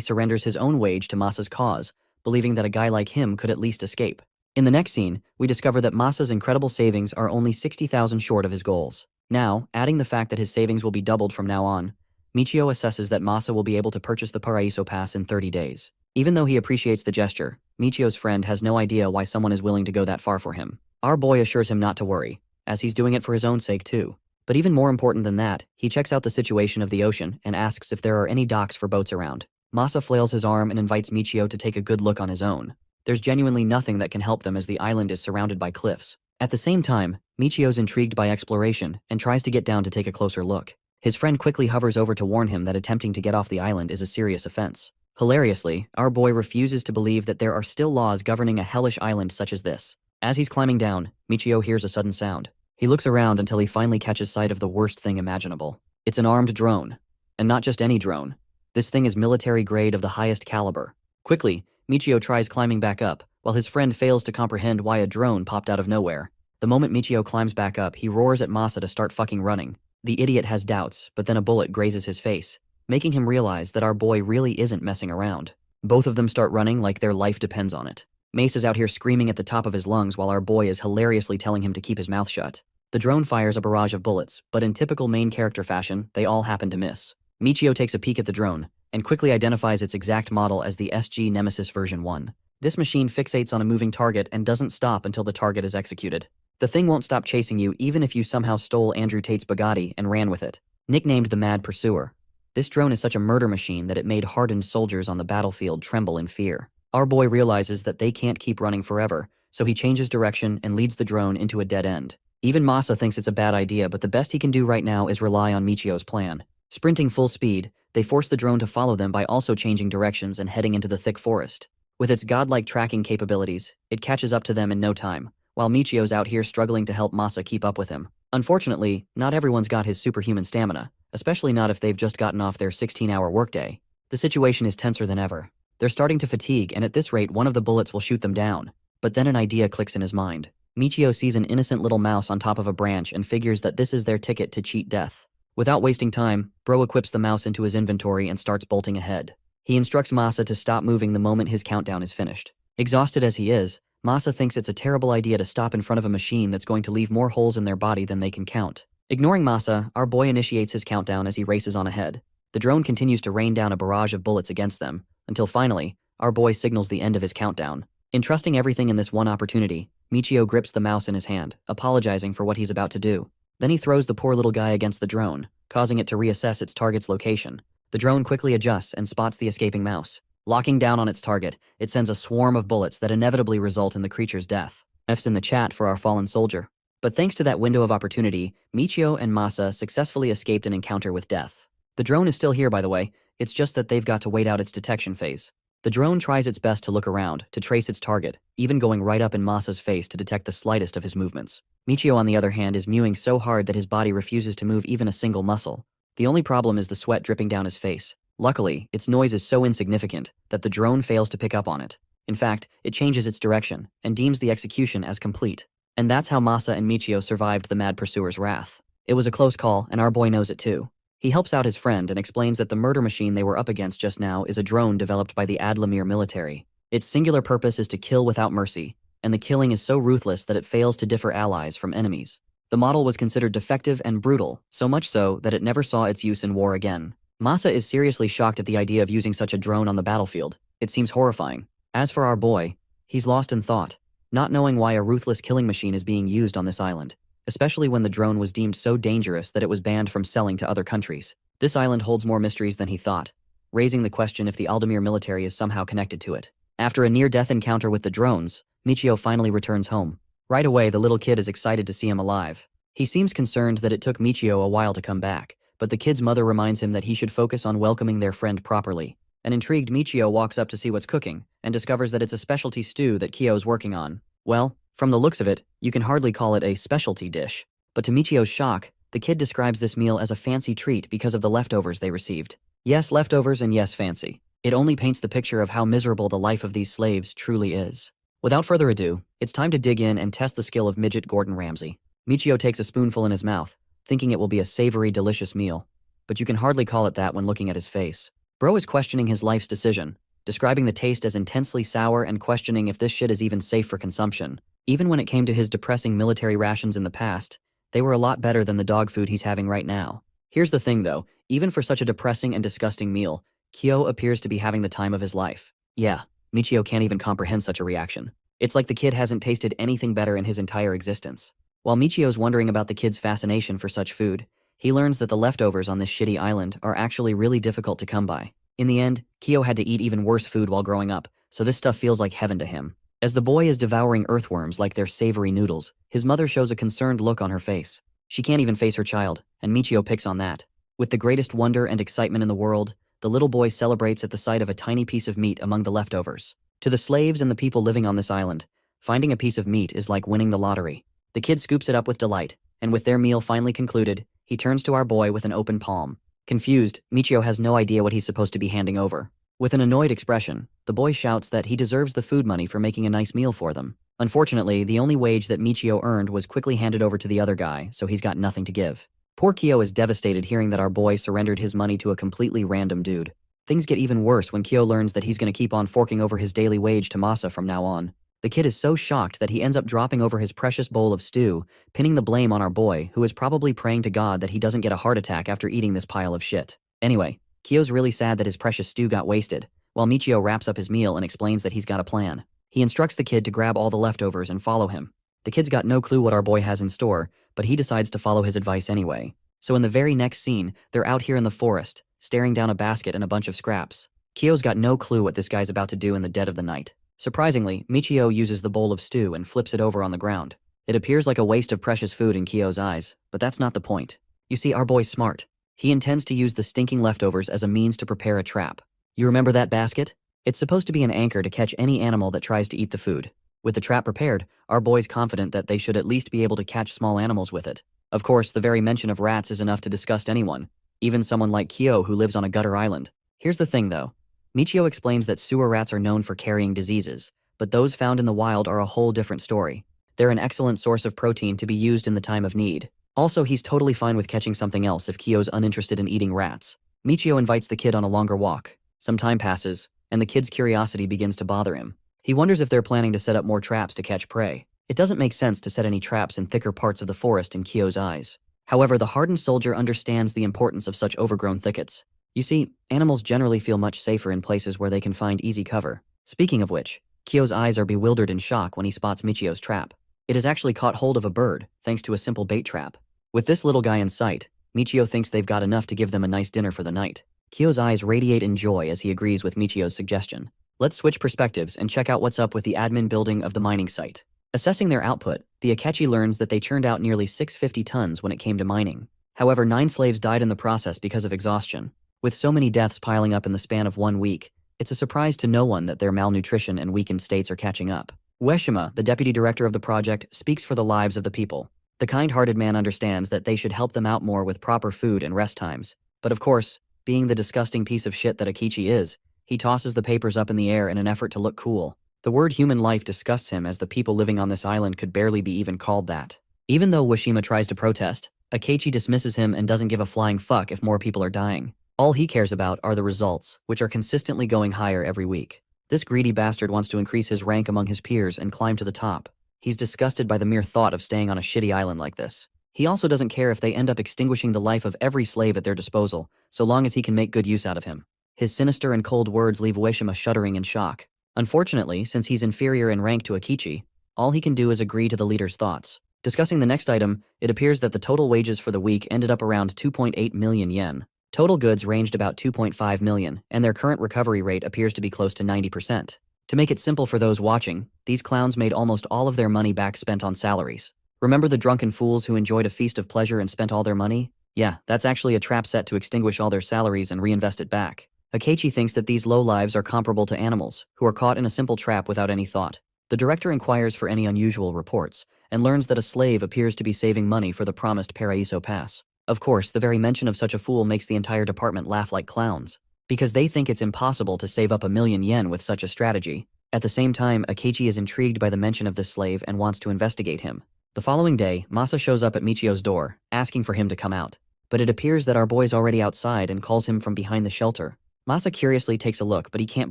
surrenders his own wage to Masa's cause, believing that a guy like him could at least escape. In the next scene, we discover that Masa's incredible savings are only 60,000 short of his goals. Now, adding the fact that his savings will be doubled from now on, Michio assesses that Masa will be able to purchase the Paraiso Pass in 30 days. Even though he appreciates the gesture, Michio's friend has no idea why someone is willing to go that far for him. Our boy assures him not to worry, as he's doing it for his own sake too. But even more important than that, he checks out the situation of the ocean and asks if there are any docks for boats around. Masa flails his arm and invites Michio to take a good look on his own. There's genuinely nothing that can help them as the island is surrounded by cliffs. At the same time, Michio's intrigued by exploration and tries to get down to take a closer look. His friend quickly hovers over to warn him that attempting to get off the island is a serious offense. Hilariously, our boy refuses to believe that there are still laws governing a hellish island such as this. As he's climbing down, Michio hears a sudden sound. He looks around until he finally catches sight of the worst thing imaginable. It's an armed drone. And not just any drone. This thing is military grade of the highest caliber. Quickly, Michio tries climbing back up, while his friend fails to comprehend why a drone popped out of nowhere. The moment Michio climbs back up, he roars at Masa to start fucking running. The idiot has doubts, but then a bullet grazes his face, making him realize that our boy really isn't messing around. Both of them start running like their life depends on it. Mace is out here screaming at the top of his lungs while our boy is hilariously telling him to keep his mouth shut. The drone fires a barrage of bullets, but in typical main character fashion, they all happen to miss. Michio takes a peek at the drone, and quickly identifies its exact model as the SG Nemesis version 1. This machine fixates on a moving target and doesn't stop until the target is executed. The thing won't stop chasing you even if you somehow stole Andrew Tate's Bugatti and ran with it. Nicknamed the Mad Pursuer, this drone is such a murder machine that it made hardened soldiers on the battlefield tremble in fear. Our boy realizes that they can't keep running forever, so he changes direction and leads the drone into a dead end. Even Masa thinks it's a bad idea, but the best he can do right now is rely on Michio's plan. Sprinting full speed, they force the drone to follow them by also changing directions and heading into the thick forest. With its godlike tracking capabilities, it catches up to them in no time, while Michio's out here struggling to help Masa keep up with him. Unfortunately, not everyone's got his superhuman stamina, especially not if they've just gotten off their 16-hour workday. The situation is tenser than ever. They're starting to fatigue, and at this rate one of the bullets will shoot them down. But then an idea clicks in his mind. Michio sees an innocent little mouse on top of a branch and figures that this is their ticket to cheat death. Without wasting time, Bro equips the mouse into his inventory and starts bolting ahead. He instructs Masa to stop moving the moment his countdown is finished. Exhausted as he is, Masa thinks it's a terrible idea to stop in front of a machine that's going to leave more holes in their body than they can count. Ignoring Masa, our boy initiates his countdown as he races on ahead. The drone continues to rain down a barrage of bullets against them, until finally, our boy signals the end of his countdown. Entrusting everything in this one opportunity, Michio grips the mouse in his hand, apologizing for what he's about to do. Then he throws the poor little guy against the drone, causing it to reassess its target's location. The drone quickly adjusts and spots the escaping mouse. Locking down on its target, it sends a swarm of bullets that inevitably result in the creature's death. F's in the chat for our fallen soldier. But thanks to that window of opportunity, Michio and Masa successfully escaped an encounter with death. The drone is still here, by the way. It's just that they've got to wait out its detection phase. The drone tries its best to look around, to trace its target, even going right up in Masa's face to detect the slightest of his movements. Michio, on the other hand, is mewing so hard that his body refuses to move even a single muscle. The only problem is the sweat dripping down his face. Luckily, its noise is so insignificant that the drone fails to pick up on it. In fact, it changes its direction and deems the execution as complete. And that's how Masa and Michio survived the mad pursuer's wrath. It was a close call, and our boy knows it too. He helps out his friend and explains that the murder machine they were up against just now is a drone developed by the Adlamir military. Its singular purpose is to kill without mercy, and the killing is so ruthless that it fails to differ allies from enemies. The model was considered defective and brutal, so much so that it never saw its use in war again. Masa is seriously shocked at the idea of using such a drone on the battlefield. It seems horrifying. As for our boy, he's lost in thought, not knowing why a ruthless killing machine is being used on this island, especially when the drone was deemed so dangerous that it was banned from selling to other countries. This island holds more mysteries than he thought, raising the question if the Aldemir military is somehow connected to it. After a near-death encounter with the drones, Michio finally returns home. Right away, the little kid is excited to see him alive. He seems concerned that it took Michio a while to come back, but the kid's mother reminds him that he should focus on welcoming their friend properly. An intrigued Michio walks up to see what's cooking, and discovers that it's a specialty stew that Kyo's working on. Well, from the looks of it, you can hardly call it a specialty dish. But to Michio's shock, the kid describes this meal as a fancy treat because of the leftovers they received. Yes, leftovers, and yes, fancy. It only paints the picture of how miserable the life of these slaves truly is. Without further ado, it's time to dig in and test the skill of midget Gordon Ramsay. Michio takes a spoonful in his mouth, thinking it will be a savory, delicious meal. But you can hardly call it that when looking at his face. Bro is questioning his life's decision, describing the taste as intensely sour and questioning if this shit is even safe for consumption. Even when it came to his depressing military rations in the past, they were a lot better than the dog food he's having right now. Here's the thing though, even for such a depressing and disgusting meal, Kyo appears to be having the time of his life. Yeah, Michio can't even comprehend such a reaction. It's like the kid hasn't tasted anything better in his entire existence. While Michio's wondering about the kid's fascination for such food, he learns that the leftovers on this shitty island are actually really difficult to come by. In the end, Kyo had to eat even worse food while growing up, so this stuff feels like heaven to him. As the boy is devouring earthworms like they're savory noodles, his mother shows a concerned look on her face. She can't even face her child, and Michio picks on that. With the greatest wonder and excitement in the world, the little boy celebrates at the sight of a tiny piece of meat among the leftovers. To the slaves and the people living on this island, finding a piece of meat is like winning the lottery. The kid scoops it up with delight, and with their meal finally concluded, he turns to our boy with an open palm. Confused, Michio has no idea what he's supposed to be handing over. With an annoyed expression, the boy shouts that he deserves the food money for making a nice meal for them. Unfortunately, the only wage that Michio earned was quickly handed over to the other guy, so he's got nothing to give. Poor Kyo is devastated hearing that our boy surrendered his money to a completely random dude. Things get even worse when Kyo learns that he's going to keep on forking over his daily wage to Masa from now on. The kid is so shocked that he ends up dropping over his precious bowl of stew, pinning the blame on our boy, who is probably praying to God that he doesn't get a heart attack after eating this pile of shit. Anyway, Kyo's really sad that his precious stew got wasted, while Michio wraps up his meal and explains that he's got a plan. He instructs the kid to grab all the leftovers and follow him. The kid's got no clue what our boy has in store, but he decides to follow his advice anyway. So in the very next scene, they're out here in the forest, staring down a basket and a bunch of scraps. Kyo's got no clue what this guy's about to do in the dead of the night. Surprisingly, Michio uses the bowl of stew and flips it over on the ground. It appears like a waste of precious food in Kyo's eyes, but that's not the point. You see, our boy's smart. He intends to use the stinking leftovers as a means to prepare a trap. You remember that basket? It's supposed to be an anchor to catch any animal that tries to eat the food. With the trap prepared, our boy's confident that they should at least be able to catch small animals with it. Of course, the very mention of rats is enough to disgust anyone, even someone like Kyo who lives on a gutter island. Here's the thing though. Michio explains that sewer rats are known for carrying diseases, but those found in the wild are a whole different story. They're an excellent source of protein to be used in the time of need. Also, he's totally fine with catching something else if Kyo's uninterested in eating rats. Michio invites the kid on a longer walk. Some time passes, and the kid's curiosity begins to bother him. He wonders if they're planning to set up more traps to catch prey. It doesn't make sense to set any traps in thicker parts of the forest in Kyo's eyes. However, the hardened soldier understands the importance of such overgrown thickets. You see, animals generally feel much safer in places where they can find easy cover. Speaking of which, Kyo's eyes are bewildered in shock when he spots Michio's trap. It has actually caught hold of a bird, thanks to a simple bait trap. With this little guy in sight, Michio thinks they've got enough to give them a nice dinner for the night. Kyo's eyes radiate in joy as he agrees with Michio's suggestion. Let's switch perspectives and check out what's up with the admin building of the mining site. Assessing their output, the Akechi learns that they churned out nearly 650 tons when it came to mining. However, 9 slaves died in the process because of exhaustion. With so many deaths piling up in the span of 1 week, It's a surprise to no one that their malnutrition and weakened states are catching up. Ueshima, the deputy director of the project, speaks for the lives of the people. The kind-hearted man understands that they should help them out more with proper food and rest times. But of course, being the disgusting piece of shit that Akechi is, he tosses the papers up in the air in an effort to look cool. The word human life disgusts him, as the people living on this island could barely be even called that. Even though Ueshima tries to protest, Akechi dismisses him and doesn't give a flying fuck if more people are dying. All he cares about are the results, which are consistently going higher every week. This greedy bastard wants to increase his rank among his peers and climb to the top. He's disgusted by the mere thought of staying on a shitty island like this. He also doesn't care if they end up extinguishing the life of every slave at their disposal, so long as he can make good use out of him. His sinister and cold words leave Ueshima shuddering in shock. Unfortunately, since he's inferior in rank to Akechi, all he can do is agree to the leader's thoughts. Discussing the next item, it appears that the total wages for the week ended up around 2.8 million yen. Total goods ranged about 2.5 million, and their current recovery rate appears to be close to 90%. To make it simple for those watching, these clowns made almost all of their money back spent on salaries. Remember the drunken fools who enjoyed a feast of pleasure and spent all their money? Yeah, that's actually a trap set to extinguish all their salaries and reinvest it back. Akechi thinks that these lowlives are comparable to animals, who are caught in a simple trap without any thought. The director inquires for any unusual reports, and learns that a slave appears to be saving money for the promised Paraiso Pass. Of course, the very mention of such a fool makes the entire department laugh like clowns, because they think it's impossible to save up 1 million yen with such a strategy. At the same time, Akechi is intrigued by the mention of this slave and wants to investigate him. The following day, Masa shows up at Michio's door, asking for him to come out. But it appears that our boy's already outside and calls him from behind the shelter. Masa curiously takes a look, but he can't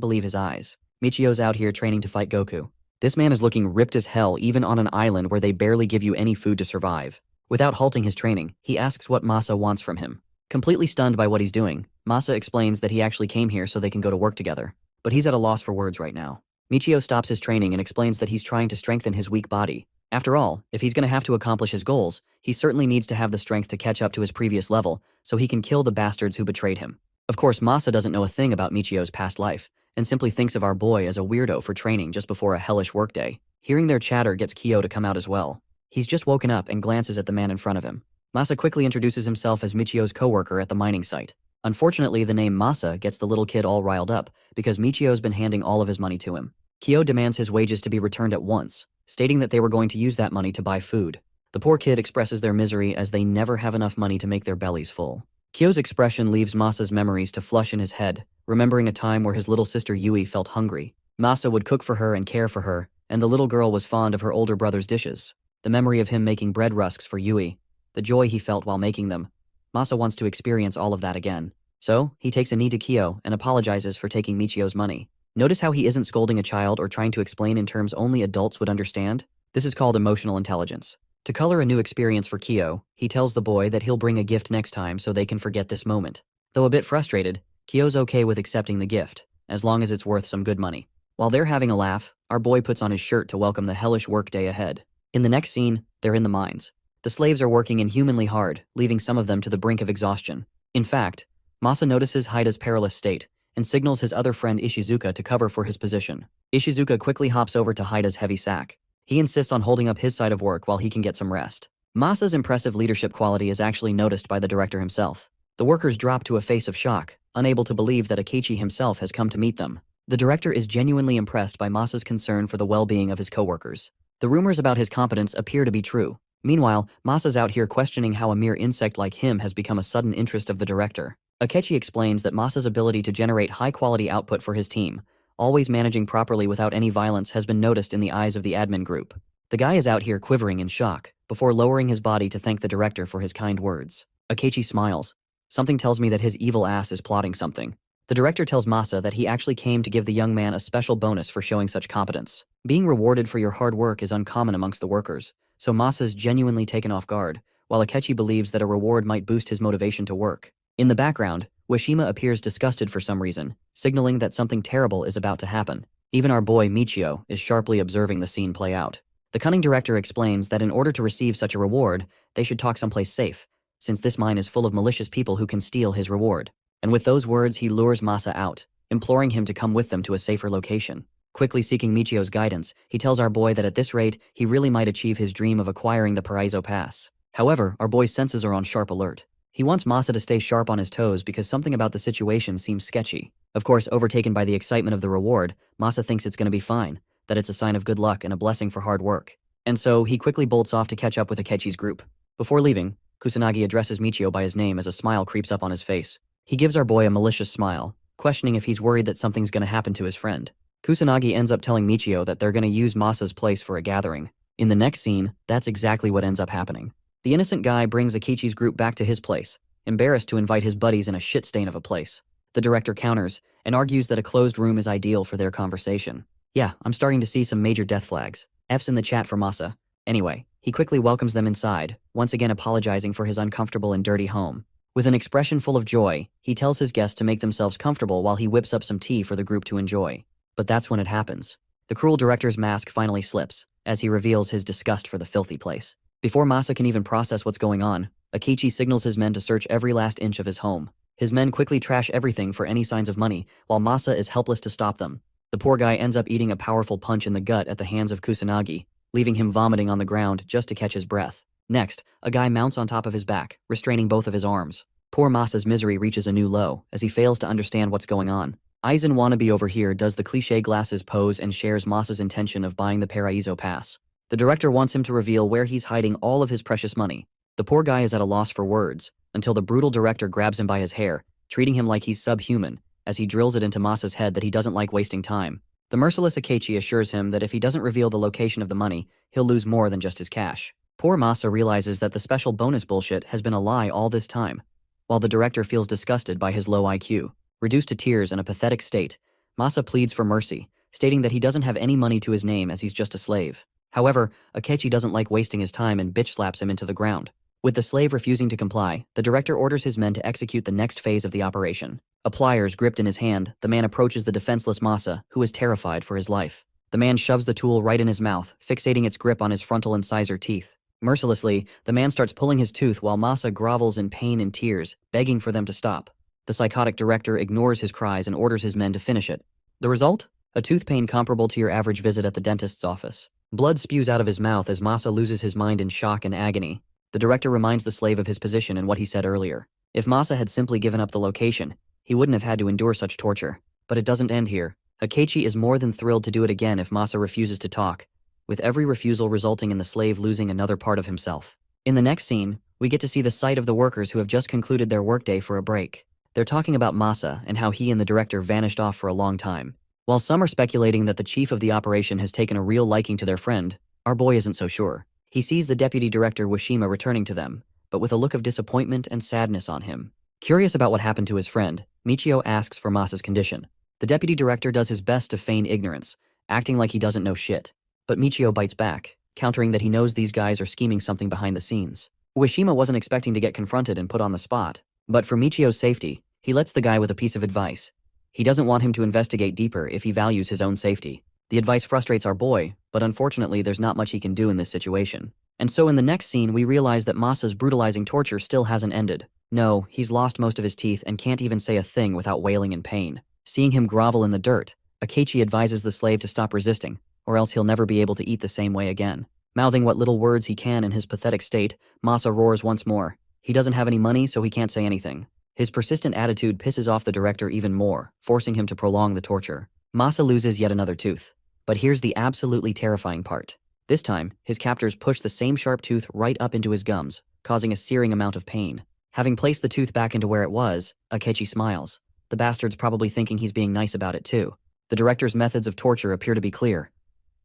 believe his eyes. Michio's out here training to fight Goku. This man is looking ripped as hell, even on an island where they barely give you any food to survive. Without halting his training, he asks what Masa wants from him. Completely stunned by what he's doing, Masa explains that he actually came here so they can go to work together. But he's at a loss for words right now. Michio stops his training and explains that he's trying to strengthen his weak body. After all, if he's going to have to accomplish his goals, he certainly needs to have the strength to catch up to his previous level so he can kill the bastards who betrayed him. Of course, Masa doesn't know a thing about Michio's past life, and simply thinks of our boy as a weirdo for training just before a hellish workday. Hearing their chatter gets Kyo to come out as well. He's just woken up and glances at the man in front of him. Masa quickly introduces himself as Michio's co-worker at the mining site. Unfortunately, the name Masa gets the little kid all riled up because Michio's been handing all of his money to him. Kyo demands his wages to be returned at once, stating that they were going to use that money to buy food. The poor kid expresses their misery as they never have enough money to make their bellies full. Kyo's expression leaves Masa's memories to flush in his head, remembering a time where his little sister Yui felt hungry. Masa would cook for her and care for her, and the little girl was fond of her older brother's dishes. The memory of him making bread rusks for Yui, the joy he felt while making them. Masa wants to experience all of that again. So, he takes a knee to Kyo and apologizes for taking Michio's money. Notice how he isn't scolding a child or trying to explain in terms only adults would understand? This is called emotional intelligence. To color a new experience for Kyo, he tells the boy that he'll bring a gift next time so they can forget this moment. Though a bit frustrated, Kyo's okay with accepting the gift, as long as it's worth some good money. While they're having a laugh, our boy puts on his shirt to welcome the hellish workday ahead. In the next scene, they're in the mines. The slaves are working inhumanly hard, leaving some of them to the brink of exhaustion. In fact, Masa notices Haida's perilous state and signals his other friend Ishizuka to cover for his position. Ishizuka quickly hops over to Haida's heavy sack. He insists on holding up his side of work while he can get some rest. Masa's impressive leadership quality is actually noticed by the director himself. The workers drop to a face of shock, unable to believe that Akechi himself has come to meet them. The director is genuinely impressed by Masa's concern for the well-being of his co-workers. The rumors about his competence appear to be true. Meanwhile, Masa's out here questioning how a mere insect like him has become a sudden interest of the director. Akechi explains that Masa's ability to generate high-quality output for his team, always managing properly without any violence, has been noticed in the eyes of the admin group. The guy is out here quivering in shock, before lowering his body to thank the director for his kind words. Akechi smiles. Something tells me that his evil ass is plotting something. The director tells Masa that he actually came to give the young man a special bonus for showing such competence. Being rewarded for your hard work is uncommon amongst the workers, so Masa's genuinely taken off guard, while Akechi believes that a reward might boost his motivation to work. In the background, Ueshima appears disgusted for some reason, signaling that something terrible is about to happen. Even our boy Michio is sharply observing the scene play out. The cunning director explains that in order to receive such a reward, they should talk someplace safe, since this mine is full of malicious people who can steal his reward. And with those words, he lures Masa out, imploring him to come with them to a safer location. Quickly seeking Michio's guidance, he tells our boy that at this rate, he really might achieve his dream of acquiring the Paraiso Pass. However, our boy's senses are on sharp alert. He wants Masa to stay sharp on his toes because something about the situation seems sketchy. Of course, overtaken by the excitement of the reward, Masa thinks it's gonna be fine, that it's a sign of good luck and a blessing for hard work. And so, he quickly bolts off to catch up with Akechi's group. Before leaving, Kusanagi addresses Michio by his name as a smile creeps up on his face. He gives our boy a malicious smile, questioning if he's worried that something's gonna happen to his friend. Kusanagi ends up telling Michio that they're gonna use Masa's place for a gathering. In the next scene, that's exactly what ends up happening. The innocent guy brings Akechi's group back to his place, embarrassed to invite his buddies in a shit stain of a place. The director counters and argues that a closed room is ideal for their conversation. Yeah, I'm starting to see some major death flags. F's in the chat for Masa. Anyway, he quickly welcomes them inside, once again apologizing for his uncomfortable and dirty home. With an expression full of joy, he tells his guests to make themselves comfortable while he whips up some tea for the group to enjoy. But that's when it happens. The cruel director's mask finally slips, as he reveals his disgust for the filthy place. Before Masa can even process what's going on, Akechi signals his men to search every last inch of his home. His men quickly trash everything for any signs of money, while Masa is helpless to stop them. The poor guy ends up eating a powerful punch in the gut at the hands of Kusanagi, leaving him vomiting on the ground just to catch his breath. Next, a guy mounts on top of his back, restraining both of his arms. Poor Masa's misery reaches a new low, as he fails to understand what's going on. Aizen wannabe over here does the cliché glasses pose and shares Masa's intention of buying the Paraiso pass. The director wants him to reveal where he's hiding all of his precious money. The poor guy is at a loss for words, until the brutal director grabs him by his hair, treating him like he's subhuman, as he drills it into Masa's head that he doesn't like wasting time. The merciless Akechi assures him that if he doesn't reveal the location of the money, he'll lose more than just his cash. Poor Masa realizes that the special bonus bullshit has been a lie all this time, while the director feels disgusted by his low IQ. Reduced to tears in a pathetic state, Masa pleads for mercy, stating that he doesn't have any money to his name as he's just a slave. However, Akechi doesn't like wasting his time and bitch slaps him into the ground. With the slave refusing to comply, the director orders his men to execute the next phase of the operation. A pliers gripped in his hand, the man approaches the defenseless Masa, who is terrified for his life. The man shoves the tool right in his mouth, fixating its grip on his frontal incisor teeth. Mercilessly, the man starts pulling his tooth while Masa grovels in pain and tears, begging for them to stop. The psychotic director ignores his cries and orders his men to finish it. The result? A tooth pain comparable to your average visit at the dentist's office. Blood spews out of his mouth as Masa loses his mind in shock and agony. The director reminds the slave of his position and what he said earlier. If Masa had simply given up the location, he wouldn't have had to endure such torture. But it doesn't end here. Akechi is more than thrilled to do it again if Masa refuses to talk, with every refusal resulting in the slave losing another part of himself. In the next scene, we get to see the sight of the workers who have just concluded their workday for a break. They're talking about Masa and how he and the director vanished off for a long time. While some are speculating that the chief of the operation has taken a real liking to their friend, our boy isn't so sure. He sees the deputy director Washima returning to them, but with a look of disappointment and sadness on him. Curious about what happened to his friend, Michio asks for Masa's condition. The deputy director does his best to feign ignorance, acting like he doesn't know shit. But Michio bites back, countering that he knows these guys are scheming something behind the scenes. Washima wasn't expecting to get confronted and put on the spot, but for Michio's safety, he lets the guy with a piece of advice. He doesn't want him to investigate deeper if he values his own safety. The advice frustrates our boy, but unfortunately there's not much he can do in this situation. And so in the next scene we realize that Masa's brutalizing torture still hasn't ended. No, he's lost most of his teeth and can't even say a thing without wailing in pain. Seeing him grovel in the dirt, Akechi advises the slave to stop resisting, or else he'll never be able to eat the same way again. Mouthing what little words he can in his pathetic state, Masa roars once more. He doesn't have any money, so he can't say anything. His persistent attitude pisses off the director even more, forcing him to prolong the torture. Masa loses yet another tooth. But here's the absolutely terrifying part. This time, his captors push the same sharp tooth right up into his gums, causing a searing amount of pain. Having placed the tooth back into where it was, Akechi smiles. The bastard's probably thinking he's being nice about it too. The director's methods of torture appear to be clear.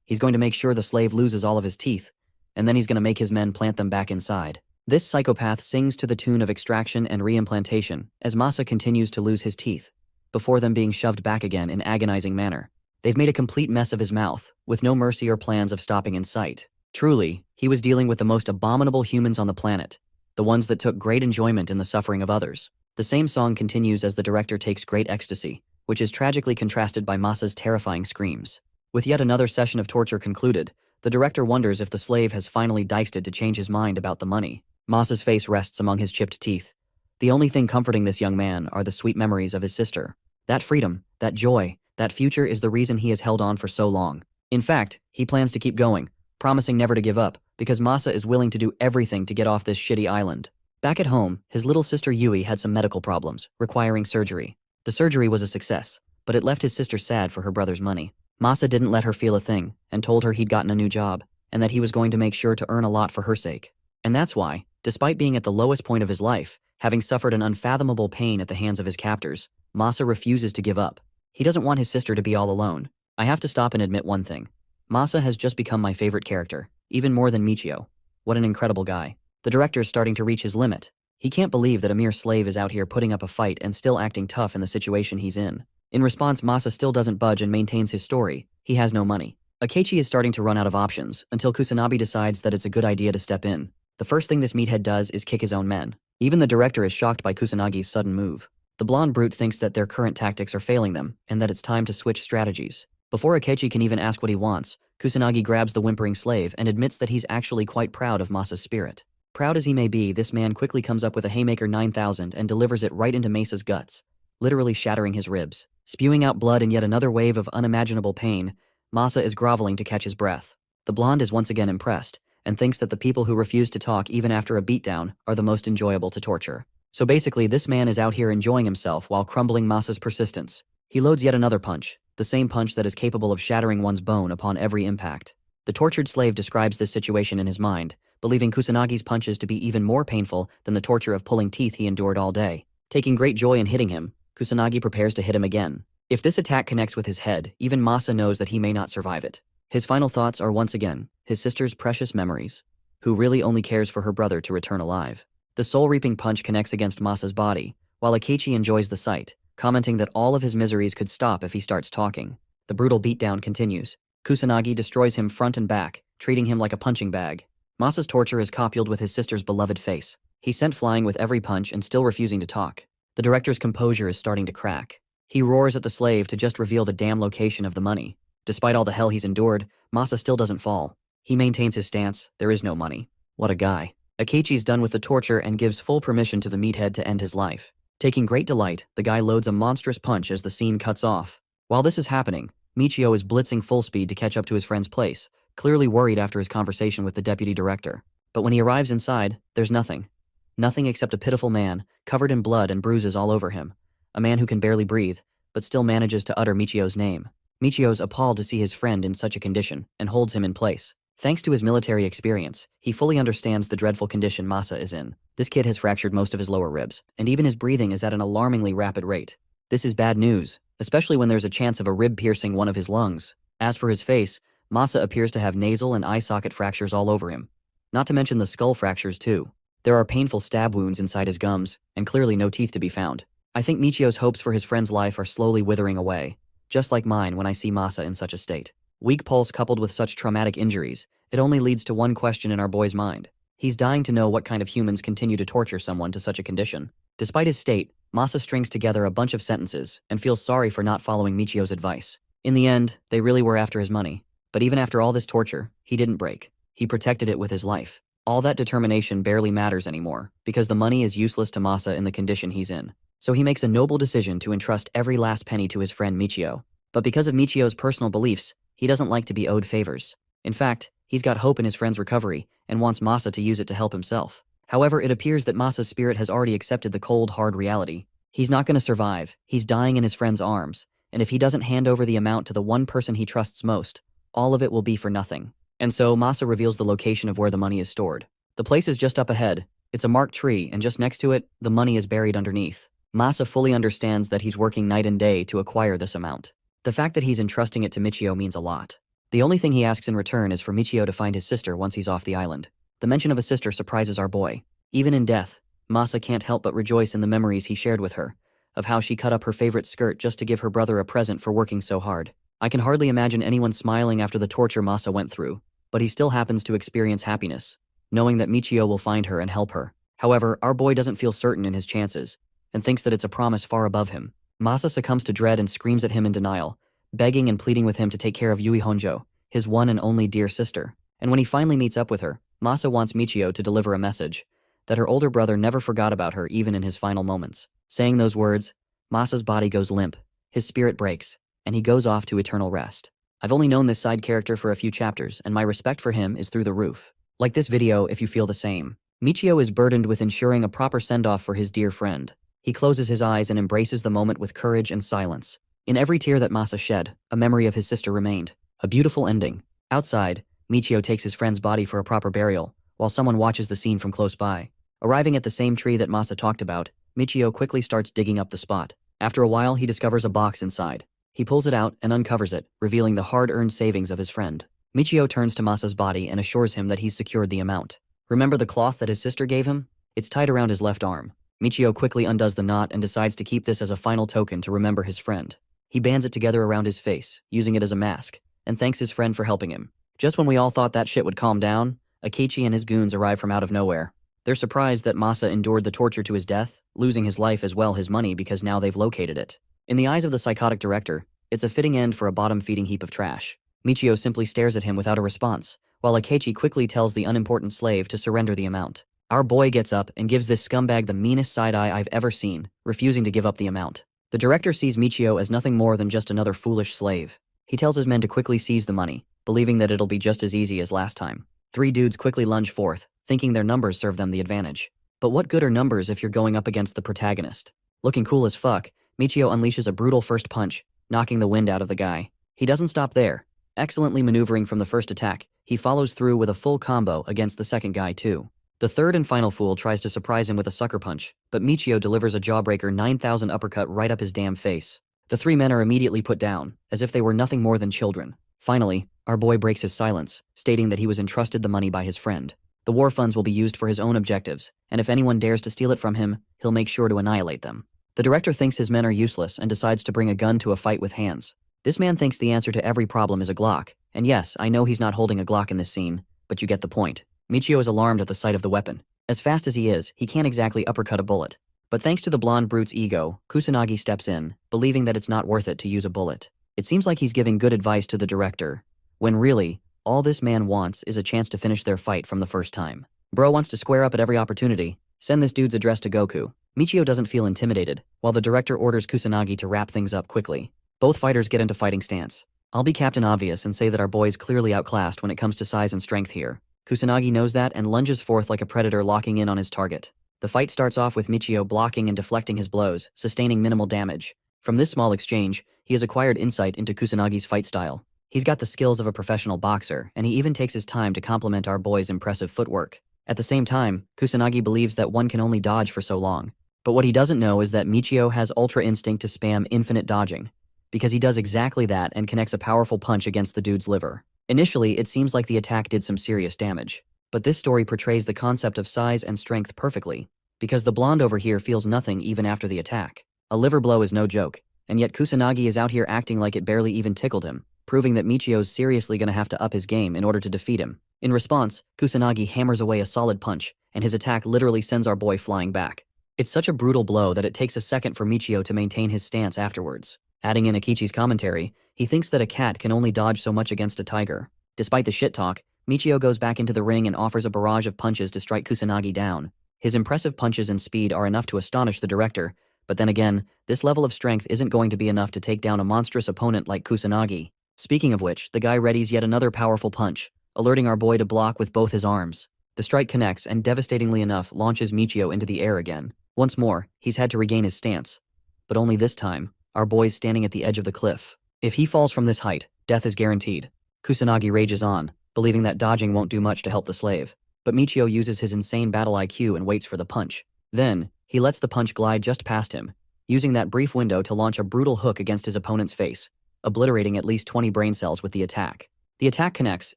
He's going to make sure the slave loses all of his teeth, and then he's going to make his men plant them back inside. This psychopath sings to the tune of extraction and reimplantation as Masa continues to lose his teeth, before them being shoved back again in agonizing manner. They've made a complete mess of his mouth, with no mercy or plans of stopping in sight. Truly, he was dealing with the most abominable humans on the planet, the ones that took great enjoyment in the suffering of others. The same song continues as the director takes great ecstasy, which is tragically contrasted by Masa's terrifying screams. With yet another session of torture concluded, the director wonders if the slave has finally diced it to change his mind about the money. Masa's face rests among his chipped teeth. The only thing comforting this young man are the sweet memories of his sister. That freedom, that joy, that future is the reason he has held on for so long. In fact, he plans to keep going, promising never to give up, because Masa is willing to do everything to get off this shitty island. Back at home, his little sister Yui had some medical problems, requiring surgery. The surgery was a success, but it left his sister sad for her brother's money. Masa didn't let her feel a thing, and told her he'd gotten a new job, and that he was going to make sure to earn a lot for her sake. And that's why, despite being at the lowest point of his life, having suffered an unfathomable pain at the hands of his captors, Masa refuses to give up. He doesn't want his sister to be all alone. I have to stop and admit one thing. Masa has just become my favorite character, even more than Michio. What an incredible guy. The director's starting to reach his limit. He can't believe that a mere slave is out here putting up a fight and still acting tough in the situation he's in. In response, Masa still doesn't budge and maintains his story. He has no money. Akechi is starting to run out of options until Kusanagi decides that it's a good idea to step in. The first thing this meathead does is kick his own men. Even the director is shocked by Kusanagi's sudden move. The blonde brute thinks that their current tactics are failing them and that it's time to switch strategies. Before Akechi can even ask what he wants, Kusanagi grabs the whimpering slave and admits that he's actually quite proud of Masa's spirit. Proud as he may be, this man quickly comes up with a Haymaker 9000 and delivers it right into Mesa's guts, literally shattering his ribs. Spewing out blood in yet another wave of unimaginable pain, Masa is groveling to catch his breath. The blonde is once again impressed, and thinks that the people who refuse to talk even after a beatdown are the most enjoyable to torture. So basically, this man is out here enjoying himself while crumbling Masa's persistence. He loads yet another punch, the same punch that is capable of shattering one's bone upon every impact. The tortured slave describes this situation in his mind, believing Kusanagi's punches to be even more painful than the torture of pulling teeth he endured all day. Taking great joy in hitting him, Kusanagi prepares to hit him again. If this attack connects with his head, even Masa knows that he may not survive it. His final thoughts are once again, his sister's precious memories, who really only cares for her brother to return alive. The soul-reaping punch connects against Masa's body, while Akechi enjoys the sight, commenting that all of his miseries could stop if he starts talking. The brutal beatdown continues. Kusanagi destroys him front and back, treating him like a punching bag. Masa's torture is copuled with his sister's beloved face. He's sent flying with every punch and still refusing to talk. The director's composure is starting to crack. He roars at the slave to just reveal the damn location of the money. Despite all the hell he's endured, Masa still doesn't fall. He maintains his stance, there is no money. What a guy. Akechi's done with the torture and gives full permission to the meathead to end his life. Taking great delight, the guy loads a monstrous punch as the scene cuts off. While this is happening, Michio is blitzing full speed to catch up to his friend's place, clearly worried after his conversation with the deputy director. But when he arrives inside, there's nothing. Nothing except a pitiful man, covered in blood and bruises all over him. A man who can barely breathe, but still manages to utter Michio's name. Michio's appalled to see his friend in such a condition, and holds him in place. Thanks to his military experience, he fully understands the dreadful condition Masa is in. This kid has fractured most of his lower ribs, and even his breathing is at an alarmingly rapid rate. This is bad news, especially when there's a chance of a rib piercing one of his lungs. As for his face, Masa appears to have nasal and eye socket fractures all over him. Not to mention the skull fractures too. There are painful stab wounds inside his gums, and clearly no teeth to be found. I think Michio's hopes for his friend's life are slowly withering away, just like mine when I see Masa in such a state. Weak pulse coupled with such traumatic injuries, it only leads to one question in our boy's mind. He's dying to know what kind of humans continue to torture someone to such a condition. Despite his state, Masa strings together a bunch of sentences and feels sorry for not following Michio's advice. In the end, they really were after his money. But even after all this torture, he didn't break. He protected it with his life. All that determination barely matters anymore, because the money is useless to Masa in the condition he's in. So he makes a noble decision to entrust every last penny to his friend Michio. But because of Michio's personal beliefs, he doesn't like to be owed favors. In fact, he's got hope in his friend's recovery and wants Masa to use it to help himself. However, it appears that Masa's spirit has already accepted the cold, hard reality. He's not going to survive, he's dying in his friend's arms, and if he doesn't hand over the amount to the one person he trusts most, all of it will be for nothing. And so, Masa reveals the location of where the money is stored. The place is just up ahead. It's a marked tree, and just next to it, the money is buried underneath. Masa fully understands that he's working night and day to acquire this amount. The fact that he's entrusting it to Michio means a lot. The only thing he asks in return is for Michio to find his sister once he's off the island. The mention of a sister surprises our boy. Even in death, Masa can't help but rejoice in the memories he shared with her, of how she cut up her favorite skirt just to give her brother a present for working so hard. I can hardly imagine anyone smiling after the torture Masa went through, but he still happens to experience happiness, knowing that Michio will find her and help her. However, our boy doesn't feel certain in his chances, and thinks that it's a promise far above him. Masa succumbs to dread and screams at him in denial, begging and pleading with him to take care of Yui Honjo, his one and only dear sister. And when he finally meets up with her, Masa wants Michio to deliver a message, that her older brother never forgot about her even in his final moments. Saying those words, Masa's body goes limp, his spirit breaks, and he goes off to eternal rest. I've only known this side character for a few chapters, and my respect for him is through the roof. Like this video if you feel the same. Michio is burdened with ensuring a proper send-off for his dear friend. He closes his eyes and embraces the moment with courage and silence. In every tear that Masa shed, a memory of his sister remained. A beautiful ending. Outside, Michio takes his friend's body for a proper burial, while someone watches the scene from close by. Arriving at the same tree that Masa talked about, Michio quickly starts digging up the spot. After a while, he discovers a box inside. He pulls it out and uncovers it, revealing the hard-earned savings of his friend. Michio turns to Masa's body and assures him that he's secured the amount. Remember the cloth that his sister gave him? It's tied around his left arm. Michio quickly undoes the knot and decides to keep this as a final token to remember his friend. He bands it together around his face, using it as a mask, and thanks his friend for helping him. Just when we all thought that shit would calm down, Akechi and his goons arrive from out of nowhere. They're surprised that Masa endured the torture to his death, losing his life as well his money because now they've located it. In the eyes of the psychotic director, it's a fitting end for a bottom-feeding heap of trash. Michio simply stares at him without a response, while Akechi quickly tells the unimportant slave to surrender the amount. Our boy gets up and gives this scumbag the meanest side-eye I've ever seen, refusing to give up the amount. The director sees Michio as nothing more than just another foolish slave. He tells his men to quickly seize the money, believing that it'll be just as easy as last time. 3 dudes quickly lunge forth, thinking their numbers serve them the advantage. But what good are numbers if you're going up against the protagonist? Looking cool as fuck, Michio unleashes a brutal first punch, knocking the wind out of the guy. He doesn't stop there. Excellently maneuvering from the first attack, he follows through with a full combo against the second guy too. The third and final fool tries to surprise him with a sucker punch, but Michio delivers a jawbreaker 9,000 uppercut right up his damn face. The 3 men are immediately put down, as if they were nothing more than children. Finally, our boy breaks his silence, stating that he was entrusted the money by his friend. The war funds will be used for his own objectives, and if anyone dares to steal it from him, he'll make sure to annihilate them. The director thinks his men are useless and decides to bring a gun to a fight with hands. This man thinks the answer to every problem is a Glock, and yes, I know he's not holding a Glock in this scene, but you get the point. Michio is alarmed at the sight of the weapon. As fast as he is, he can't exactly uppercut a bullet. But thanks to the blonde brute's ego, Kusanagi steps in, believing that it's not worth it to use a bullet. It seems like he's giving good advice to the director, when really, all this man wants is a chance to finish their fight from the first time. Bro wants to square up at every opportunity. Send this dude's address to Goku. Michio doesn't feel intimidated, while the director orders Kusanagi to wrap things up quickly. Both fighters get into fighting stance. I'll be Captain Obvious and say that our boy's clearly outclassed when it comes to size and strength here. Kusanagi knows that and lunges forth like a predator locking in on his target. The fight starts off with Michio blocking and deflecting his blows, sustaining minimal damage. From this small exchange, he has acquired insight into Kusanagi's fight style. He's got the skills of a professional boxer, and he even takes his time to compliment our boy's impressive footwork. At the same time, Kusanagi believes that one can only dodge for so long. But what he doesn't know is that Michio has ultra instinct to spam infinite dodging, because he does exactly that and connects a powerful punch against the dude's liver. Initially, it seems like the attack did some serious damage, but this story portrays the concept of size and strength perfectly, because the blonde over here feels nothing even after the attack. A liver blow is no joke, and yet Kusanagi is out here acting like it barely even tickled him, proving that Michio's seriously gonna have to up his game in order to defeat him. In response, Kusanagi hammers away a solid punch, and his attack literally sends our boy flying back. It's such a brutal blow that it takes a second for Michio to maintain his stance afterwards. Adding in Akechi's commentary, he thinks that a cat can only dodge so much against a tiger. Despite the shit talk, Michio goes back into the ring and offers a barrage of punches to strike Kusanagi down. His impressive punches and speed are enough to astonish the director, but then again, this level of strength isn't going to be enough to take down a monstrous opponent like Kusanagi. Speaking of which, the guy readies yet another powerful punch, alerting our boy to block with both his arms. The strike connects and, devastatingly enough, launches Michio into the air again. Once more, he's had to regain his stance. But only this time, our boy's standing at the edge of the cliff. If he falls from this height, death is guaranteed. Kusanagi rages on, believing that dodging won't do much to help the slave. But Michio uses his insane battle IQ and waits for the punch. Then, he lets the punch glide just past him, using that brief window to launch a brutal hook against his opponent's face, obliterating at least 20 brain cells with the attack. The attack connects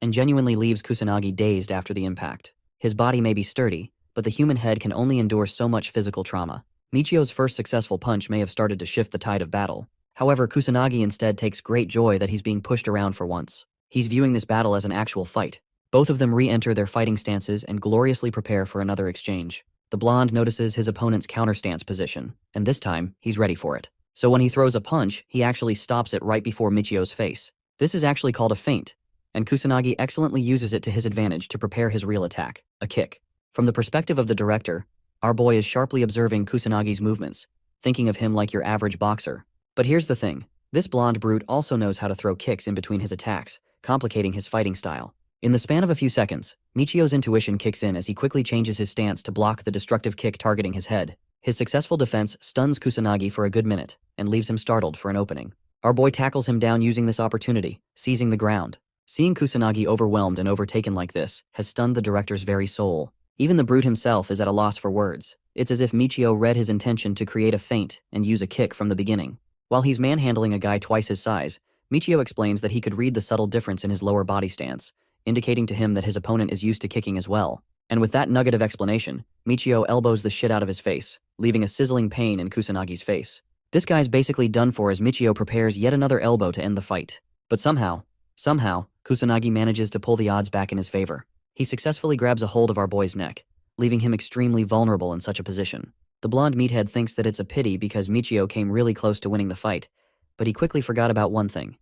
and genuinely leaves Kusanagi dazed after the impact. His body may be sturdy, but the human head can only endure so much physical trauma. Michio's first successful punch may have started to shift the tide of battle. However, Kusanagi instead takes great joy that he's being pushed around for once. He's viewing this battle as an actual fight. Both of them re-enter their fighting stances and gloriously prepare for another exchange. The blonde notices his opponent's counter-stance position, and this time, he's ready for it. So when he throws a punch, he actually stops it right before Michio's face. This is actually called a feint, and Kusanagi excellently uses it to his advantage to prepare his real attack, a kick. From the perspective of the director, our boy is sharply observing Kusanagi's movements, thinking of him like your average boxer. But here's the thing. This blonde brute also knows how to throw kicks in between his attacks, complicating his fighting style. In the span of a few seconds, Michio's intuition kicks in as he quickly changes his stance to block the destructive kick targeting his head. His successful defense stuns Kusanagi for a good minute and leaves him startled for an opening. Our boy tackles him down using this opportunity, seizing the ground. Seeing Kusanagi overwhelmed and overtaken like this has stunned the director's very soul. Even the brute himself is at a loss for words. It's as if Michio read his intention to create a feint and use a kick from the beginning. While he's manhandling a guy twice his size, Michio explains that he could read the subtle difference in his lower body stance, indicating to him that his opponent is used to kicking as well. And with that nugget of explanation, Michio elbows the shit out of his face, leaving a sizzling pain in Kusanagi's face. This guy's basically done for as Michio prepares yet another elbow to end the fight. But somehow, Kusanagi manages to pull the odds back in his favor. He successfully grabs a hold of our boy's neck, leaving him extremely vulnerable in such a position. The blonde meathead thinks that it's a pity because Michio came really close to winning the fight, but he quickly forgot about one thing.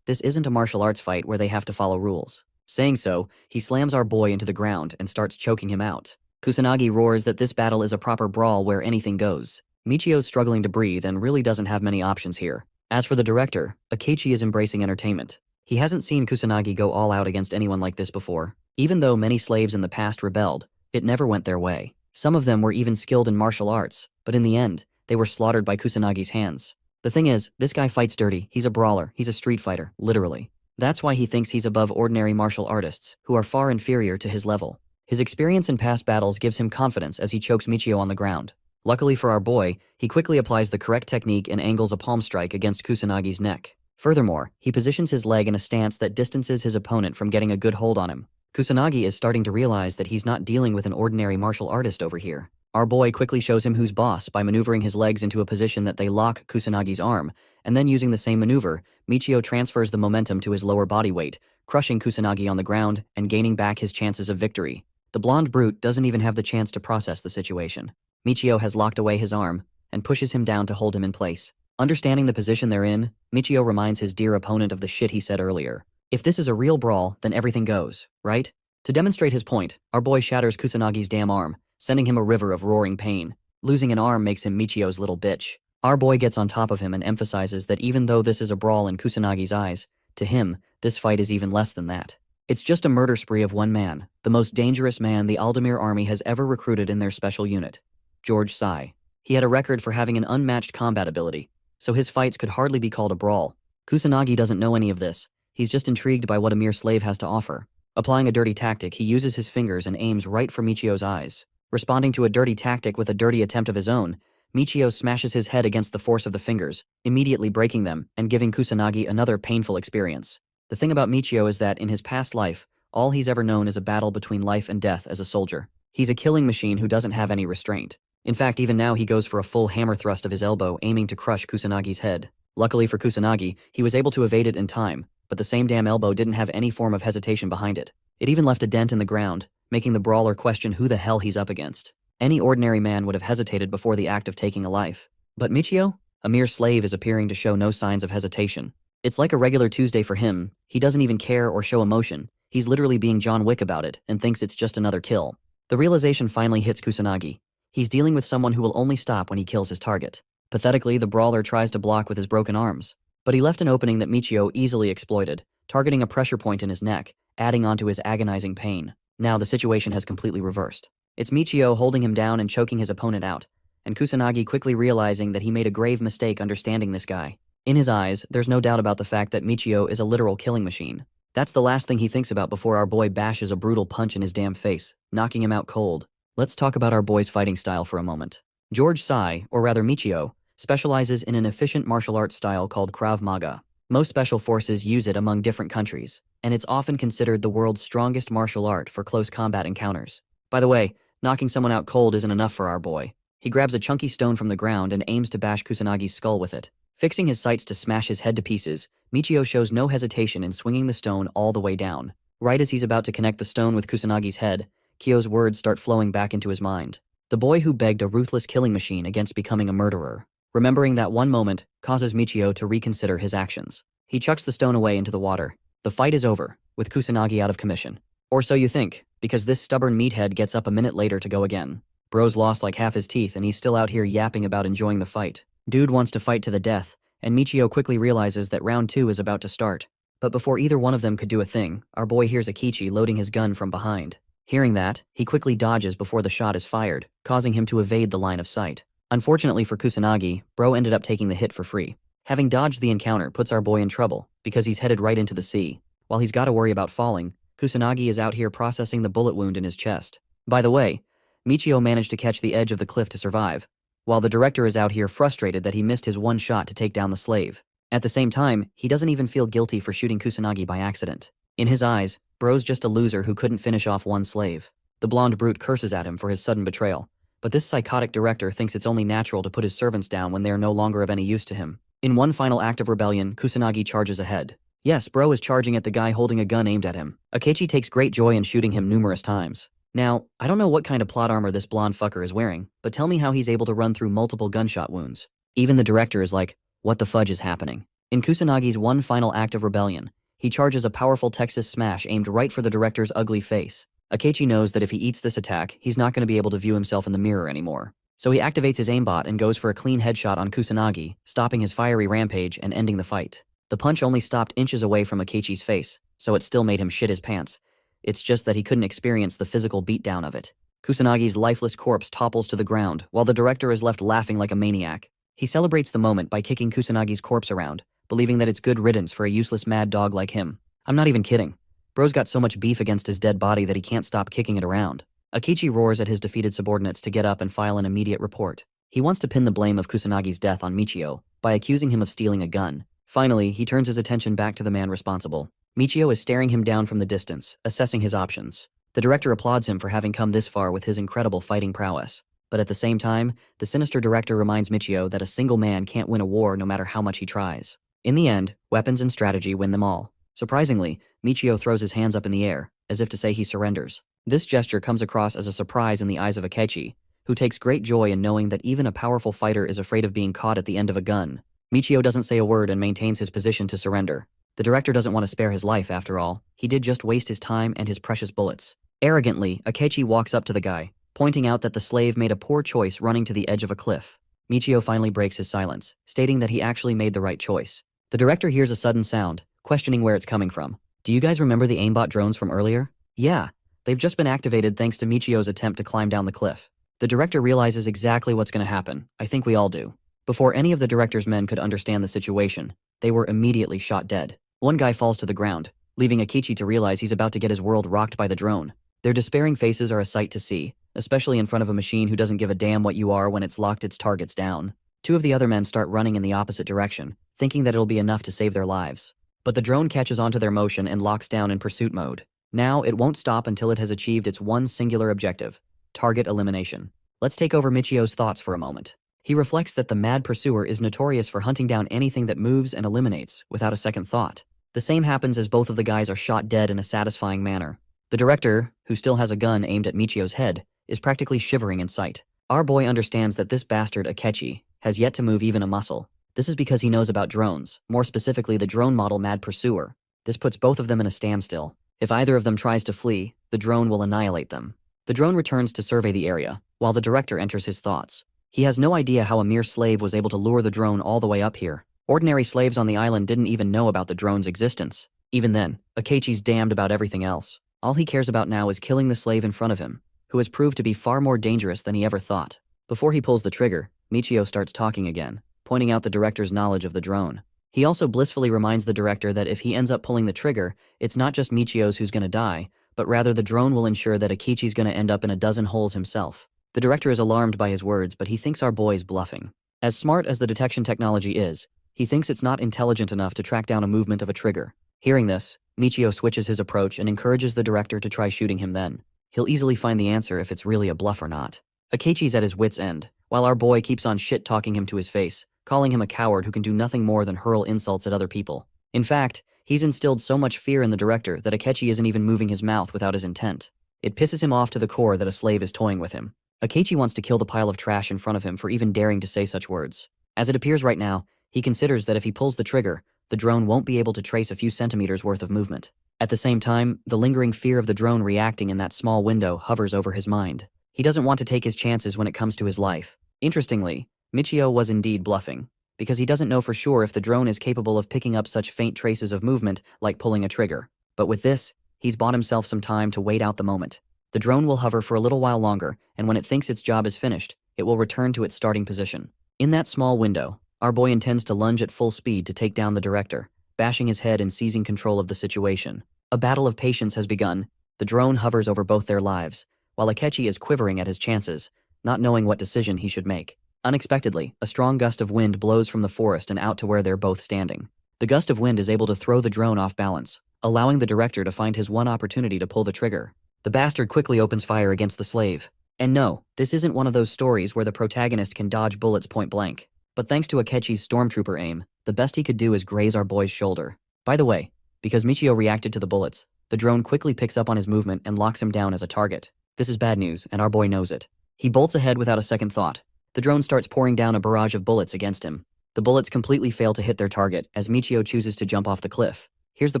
This isn't a martial arts fight where they have to follow rules. Saying so, he slams our boy into the ground and starts choking him out. Kusanagi roars that this battle is a proper brawl where anything goes. Michio's struggling to breathe and really doesn't have many options here. As for the director, Akechi is embracing entertainment. He hasn't seen Kusanagi go all out against anyone like this before. Even though many slaves in the past rebelled, it never went their way. Some of them were even skilled in martial arts, but in the end, they were slaughtered by Kusanagi's hands. The thing is, this guy fights dirty, he's a brawler, he's a street fighter, literally. That's why he thinks he's above ordinary martial artists, who are far inferior to his level. His experience in past battles gives him confidence as he chokes Michio on the ground. Luckily for our boy, he quickly applies the correct technique and angles a palm strike against Kusanagi's neck. Furthermore, he positions his leg in a stance that distances his opponent from getting a good hold on him. Kusanagi is starting to realize that he's not dealing with an ordinary martial artist over here. Our boy quickly shows him who's boss by maneuvering his legs into a position that they lock Kusanagi's arm, and then using the same maneuver, Michio transfers the momentum to his lower body weight, crushing Kusanagi on the ground and gaining back his chances of victory. The blonde brute doesn't even have the chance to process the situation. Michio has locked away his arm and pushes him down to hold him in place. Understanding the position they're in, Michio reminds his dear opponent of the shit he said earlier. If this is a real brawl, then everything goes, right? To demonstrate his point, our boy shatters Kusanagi's damn arm, sending him a river of roaring pain. Losing an arm makes him Michio's little bitch. Our boy gets on top of him and emphasizes that even though this is a brawl in Kusanagi's eyes, to him, this fight is even less than that. It's just a murder spree of one man, the most dangerous man the Aldemir army has ever recruited in their special unit. George Sai. He had a record for having an unmatched combat ability, so his fights could hardly be called a brawl. Kusanagi doesn't know any of this. He's just intrigued by what a mere slave has to offer. Applying a dirty tactic, he uses his fingers and aims right for Michio's eyes. Responding to a dirty tactic with a dirty attempt of his own, Michio smashes his head against the force of the fingers, immediately breaking them and giving Kusanagi another painful experience. The thing about Michio is that in his past life, all he's ever known is a battle between life and death as a soldier. He's a killing machine who doesn't have any restraint. In fact, even now he goes for a full hammer thrust of his elbow, aiming to crush Kusanagi's head. Luckily for Kusanagi, he was able to evade it in time, but the same damn elbow didn't have any form of hesitation behind it. It even left a dent in the ground, making the brawler question who the hell he's up against. Any ordinary man would have hesitated before the act of taking a life. But Michio? A mere slave is appearing to show no signs of hesitation. It's like a regular Tuesday for him. He doesn't even care or show emotion. He's literally being John Wick about it and thinks it's just another kill. The realization finally hits Kusanagi. He's dealing with someone who will only stop when he kills his target. Pathetically, the brawler tries to block with his broken arms. But he left an opening that Michio easily exploited, targeting a pressure point in his neck, adding on to his agonizing pain. Now the situation has completely reversed. It's Michio holding him down and choking his opponent out, and Kusanagi quickly realizing that he made a grave mistake understanding this guy. In his eyes, there's no doubt about the fact that Michio is a literal killing machine. That's the last thing he thinks about before our boy bashes a brutal punch in his damn face, knocking him out cold. Let's talk about our boy's fighting style for a moment. George Sai, or rather Michio, specializes in an efficient martial arts style called Krav Maga. Most special forces use it among different countries, and it's often considered the world's strongest martial art for close combat encounters. By the way, knocking someone out cold isn't enough for our boy. He grabs a chunky stone from the ground and aims to bash Kusanagi's skull with it. Fixing his sights to smash his head to pieces, Michio shows no hesitation in swinging the stone all the way down. Right as he's about to connect the stone with Kusanagi's head, Kyo's words start flowing back into his mind. The boy who begged a ruthless killing machine against becoming a murderer. Remembering that one moment causes Michio to reconsider his actions. He chucks the stone away into the water. The fight is over, with Kusanagi out of commission. Or so you think, because this stubborn meathead gets up a minute later to go again. Bro's lost like half his teeth and he's still out here yapping about enjoying the fight. Dude wants to fight to the death, and Michio quickly realizes that round 2 is about to start. But before either one of them could do a thing, our boy hears Akechi loading his gun from behind. Hearing that, he quickly dodges before the shot is fired, causing him to evade the line of sight. Unfortunately for Kusanagi, bro ended up taking the hit for free. Having dodged the encounter puts our boy in trouble, because he's headed right into the sea. While he's gotta worry about falling, Kusanagi is out here processing the bullet wound in his chest. By the way, Michio managed to catch the edge of the cliff to survive, while the director is out here frustrated that he missed his one shot to take down the slave. At the same time, he doesn't even feel guilty for shooting Kusanagi by accident. In his eyes, bro's just a loser who couldn't finish off one slave. The blonde brute curses at him for his sudden betrayal, but this psychotic director thinks it's only natural to put his servants down when they are no longer of any use to him. In one final act of rebellion, Kusanagi charges ahead. Yes, bro is charging at the guy holding a gun aimed at him. Akechi takes great joy in shooting him numerous times. Now, I don't know what kind of plot armor this blonde fucker is wearing, but tell me how he's able to run through multiple gunshot wounds. Even the director is like, what the fudge is happening? In Kusanagi's one final act of rebellion, he charges a powerful Texas smash aimed right for the director's ugly face. Akechi knows that if he eats this attack, he's not going to be able to view himself in the mirror anymore. So he activates his aimbot and goes for a clean headshot on Kusanagi, stopping his fiery rampage and ending the fight. The punch only stopped inches away from Akechi's face, so it still made him shit his pants. It's just that he couldn't experience the physical beatdown of it. Kusanagi's lifeless corpse topples to the ground, while the director is left laughing like a maniac. He celebrates the moment by kicking Kusanagi's corpse around, believing that it's good riddance for a useless mad dog like him. I'm not even kidding. Bro's got so much beef against his dead body that he can't stop kicking it around. Akechi roars at his defeated subordinates to get up and file an immediate report. He wants to pin the blame of Kusanagi's death on Michio by accusing him of stealing a gun. Finally, he turns his attention back to the man responsible. Michio is staring him down from the distance, assessing his options. The director applauds him for having come this far with his incredible fighting prowess. But at the same time, the sinister director reminds Michio that a single man can't win a war no matter how much he tries. In the end, weapons and strategy win them all. Surprisingly, Michio throws his hands up in the air, as if to say he surrenders. This gesture comes across as a surprise in the eyes of Akechi, who takes great joy in knowing that even a powerful fighter is afraid of being caught at the end of a gun. Michio doesn't say a word and maintains his position to surrender. The director doesn't want to spare his life after all. He did just waste his time and his precious bullets. Arrogantly, Akechi walks up to the guy, pointing out that the slave made a poor choice running to the edge of a cliff. Michio finally breaks his silence, stating that he actually made the right choice. The director hears a sudden sound, questioning where it's coming from. Do you guys remember the aimbot drones from earlier? Yeah, they've just been activated thanks to Michio's attempt to climb down the cliff. The director realizes exactly what's going to happen. I think we all do. Before any of the director's men could understand the situation, they were immediately shot dead. One guy falls to the ground, leaving Akechi to realize he's about to get his world rocked by the drone. Their despairing faces are a sight to see, especially in front of a machine who doesn't give a damn what you are when it's locked its targets down. Two of the other men start running in the opposite direction, thinking that it'll be enough to save their lives. But the drone catches onto their motion and locks down in pursuit mode. Now, it won't stop until it has achieved its one singular objective: target elimination. Let's take over Michio's thoughts for a moment. He reflects that the mad pursuer is notorious for hunting down anything that moves and eliminates without a second thought. The same happens as both of the guys are shot dead in a satisfying manner. The director, who still has a gun aimed at Michio's head, is practically shivering in sight. Our boy understands that this bastard Akechi has yet to move even a muscle. This is because he knows about drones, more specifically the drone model Mad Pursuer. This puts both of them in a standstill. If either of them tries to flee, the drone will annihilate them. The drone returns to survey the area, while the director enters his thoughts. He has no idea how a mere slave was able to lure the drone all the way up here. Ordinary slaves on the island didn't even know about the drone's existence. Even then, Akechi's damned about everything else. All he cares about now is killing the slave in front of him, who has proved to be far more dangerous than he ever thought. Before he pulls the trigger, Michio starts talking again, pointing out the director's knowledge of the drone. He also blissfully reminds the director that if he ends up pulling the trigger, it's not just Michio's who's gonna die, but rather the drone will ensure that Akechi's gonna end up in a dozen holes himself. The director is alarmed by his words, but he thinks our boy's bluffing. As smart as the detection technology is, he thinks it's not intelligent enough to track down a movement of a trigger. Hearing this, Michio switches his approach and encourages the director to try shooting him then. He'll easily find the answer if it's really a bluff or not. Akechi's at his wit's end, while our boy keeps on shit-talking him to his face, calling him a coward who can do nothing more than hurl insults at other people. In fact, he's instilled so much fear in the director that Akechi isn't even moving his mouth without his intent. It pisses him off to the core that a slave is toying with him. Akechi wants to kill the pile of trash in front of him for even daring to say such words. As it appears right now, he considers that if he pulls the trigger, the drone won't be able to trace a few centimeters worth of movement. At the same time, the lingering fear of the drone reacting in that small window hovers over his mind. He doesn't want to take his chances when it comes to his life. Interestingly, Michio was indeed bluffing, because he doesn't know for sure if the drone is capable of picking up such faint traces of movement like pulling a trigger. But with this, he's bought himself some time to wait out the moment. The drone will hover for a little while longer, and when it thinks its job is finished, it will return to its starting position. In that small window, our boy intends to lunge at full speed to take down the director, bashing his head and seizing control of the situation. A battle of patience has begun. The drone hovers over both their lives, while Akechi is quivering at his chances, not knowing what decision he should make. Unexpectedly, a strong gust of wind blows from the forest and out to where they're both standing. The gust of wind is able to throw the drone off balance, allowing the director to find his one opportunity to pull the trigger. The bastard quickly opens fire against the slave. And no, this isn't one of those stories where the protagonist can dodge bullets point blank. But thanks to Akechi's stormtrooper aim, the best he could do is graze our boy's shoulder. By the way, because Michio reacted to the bullets, the drone quickly picks up on his movement and locks him down as a target. This is bad news, and our boy knows it. He bolts ahead without a second thought. The drone starts pouring down a barrage of bullets against him. The bullets completely fail to hit their target as Michio chooses to jump off the cliff. Here's the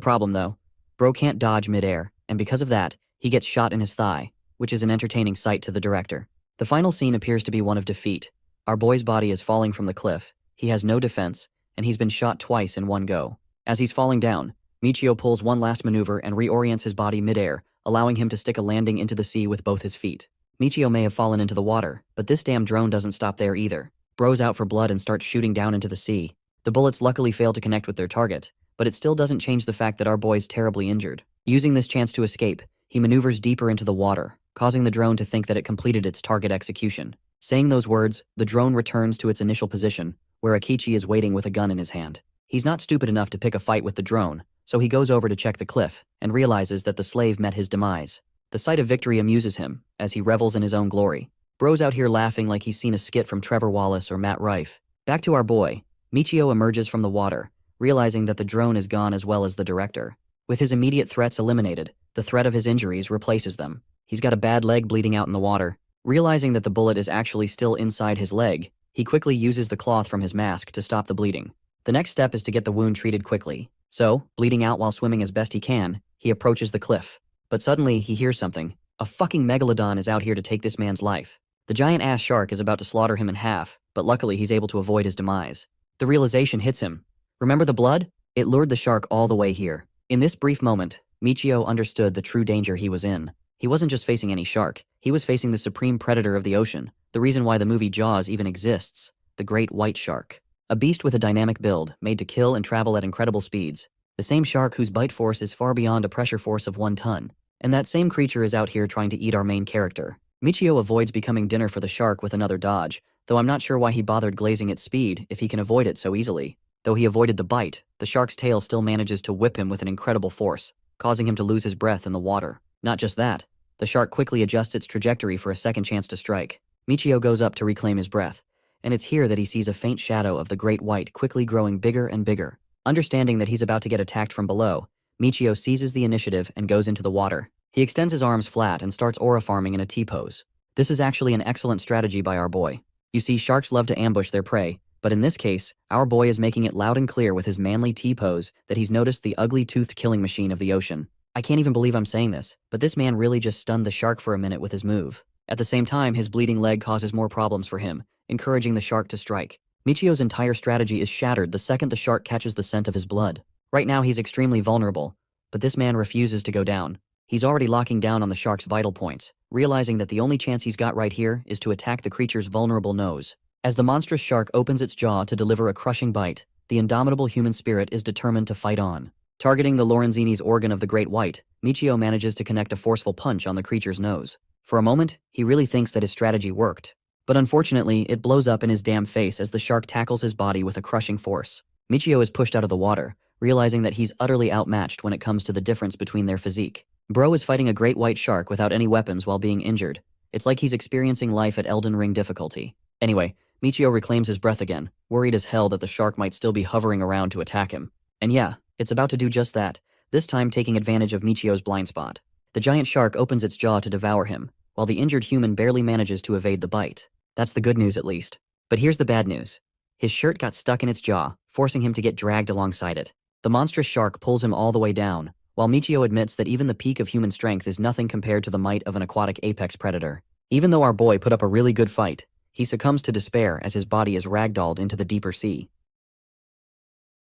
problem though. Bro can't dodge midair, and because of that, he gets shot in his thigh, which is an entertaining sight to the director. The final scene appears to be one of defeat. Our boy's body is falling from the cliff. He has no defense, and he's been shot twice in one go. As he's falling down, Michio pulls one last maneuver and reorients his body midair, allowing him to stick a landing into the sea with both his feet. Michio may have fallen into the water, but this damn drone doesn't stop there either. Bro's out for blood and starts shooting down into the sea. The bullets luckily fail to connect with their target, but it still doesn't change the fact that our boy's terribly injured. Using this chance to escape, he maneuvers deeper into the water, causing the drone to think that it completed its target execution. Saying those words, the drone returns to its initial position, where Akechi is waiting with a gun in his hand. He's not stupid enough to pick a fight with the drone, so he goes over to check the cliff and realizes that the slave met his demise. The sight of victory amuses him, as he revels in his own glory. Bro's out here laughing like he's seen a skit from Trevor Wallace or Matt Rife. Back to our boy, Michio emerges from the water, realizing that the drone is gone as well as the director. With his immediate threats eliminated, the threat of his injuries replaces them. He's got a bad leg bleeding out in the water. Realizing that the bullet is actually still inside his leg, he quickly uses the cloth from his mask to stop the bleeding. The next step is to get the wound treated quickly. So, bleeding out while swimming as best he can, he approaches the cliff. But suddenly, he hears something. A fucking megalodon is out here to take this man's life. The giant-ass shark is about to slaughter him in half, but luckily he's able to avoid his demise. The realization hits him. Remember the blood? It lured the shark all the way here. In this brief moment, Michio understood the true danger he was in. He wasn't just facing any shark, he was facing the supreme predator of the ocean, the reason why the movie Jaws even exists, the great white shark. A beast with a dynamic build, made to kill and travel at incredible speeds. The same shark whose bite force is far beyond a pressure force of 1 ton. And that same creature is out here trying to eat our main character. Michio avoids becoming dinner for the shark with another dodge, though I'm not sure why he bothered glazing its speed if he can avoid it so easily. Though he avoided the bite, the shark's tail still manages to whip him with an incredible force, causing him to lose his breath in the water. Not just that, the shark quickly adjusts its trajectory for a second chance to strike. Michio goes up to reclaim his breath, and it's here that he sees a faint shadow of the great white quickly growing bigger and bigger. Understanding that he's about to get attacked from below, Michio seizes the initiative and goes into the water. He extends his arms flat and starts aura farming in a T-pose. This is actually an excellent strategy by our boy. You see, sharks love to ambush their prey, but in this case, our boy is making it loud and clear with his manly T-pose that he's noticed the ugly-toothed killing machine of the ocean. I can't even believe I'm saying this, but this man really just stunned the shark for a minute with his move. At the same time, his bleeding leg causes more problems for him, encouraging the shark to strike. Michio's entire strategy is shattered the second the shark catches the scent of his blood. Right now he's extremely vulnerable, but this man refuses to go down. He's already locking down on the shark's vital points, realizing that the only chance he's got right here is to attack the creature's vulnerable nose. As the monstrous shark opens its jaw to deliver a crushing bite, the indomitable human spirit is determined to fight on. Targeting the Lorenzini's organ of the great white, Michio manages to connect a forceful punch on the creature's nose. For a moment, he really thinks that his strategy worked. But unfortunately, it blows up in his damn face as the shark tackles his body with a crushing force. Michio is pushed out of the water, realizing that he's utterly outmatched when it comes to the difference between their physique. Bro is fighting a great white shark without any weapons while being injured. It's like he's experiencing life at Elden Ring difficulty. Anyway, Michio reclaims his breath again, worried as hell that the shark might still be hovering around to attack him. And yeah, it's about to do just that, this time taking advantage of Michio's blind spot. The giant shark opens its jaw to devour him, while the injured human barely manages to evade the bite. That's the good news at least. But here's the bad news. His shirt got stuck in its jaw, forcing him to get dragged alongside it. The monstrous shark pulls him all the way down, while Michio admits that even the peak of human strength is nothing compared to the might of an aquatic apex predator. Even though our boy put up a really good fight, he succumbs to despair as his body is ragdolled into the deeper sea.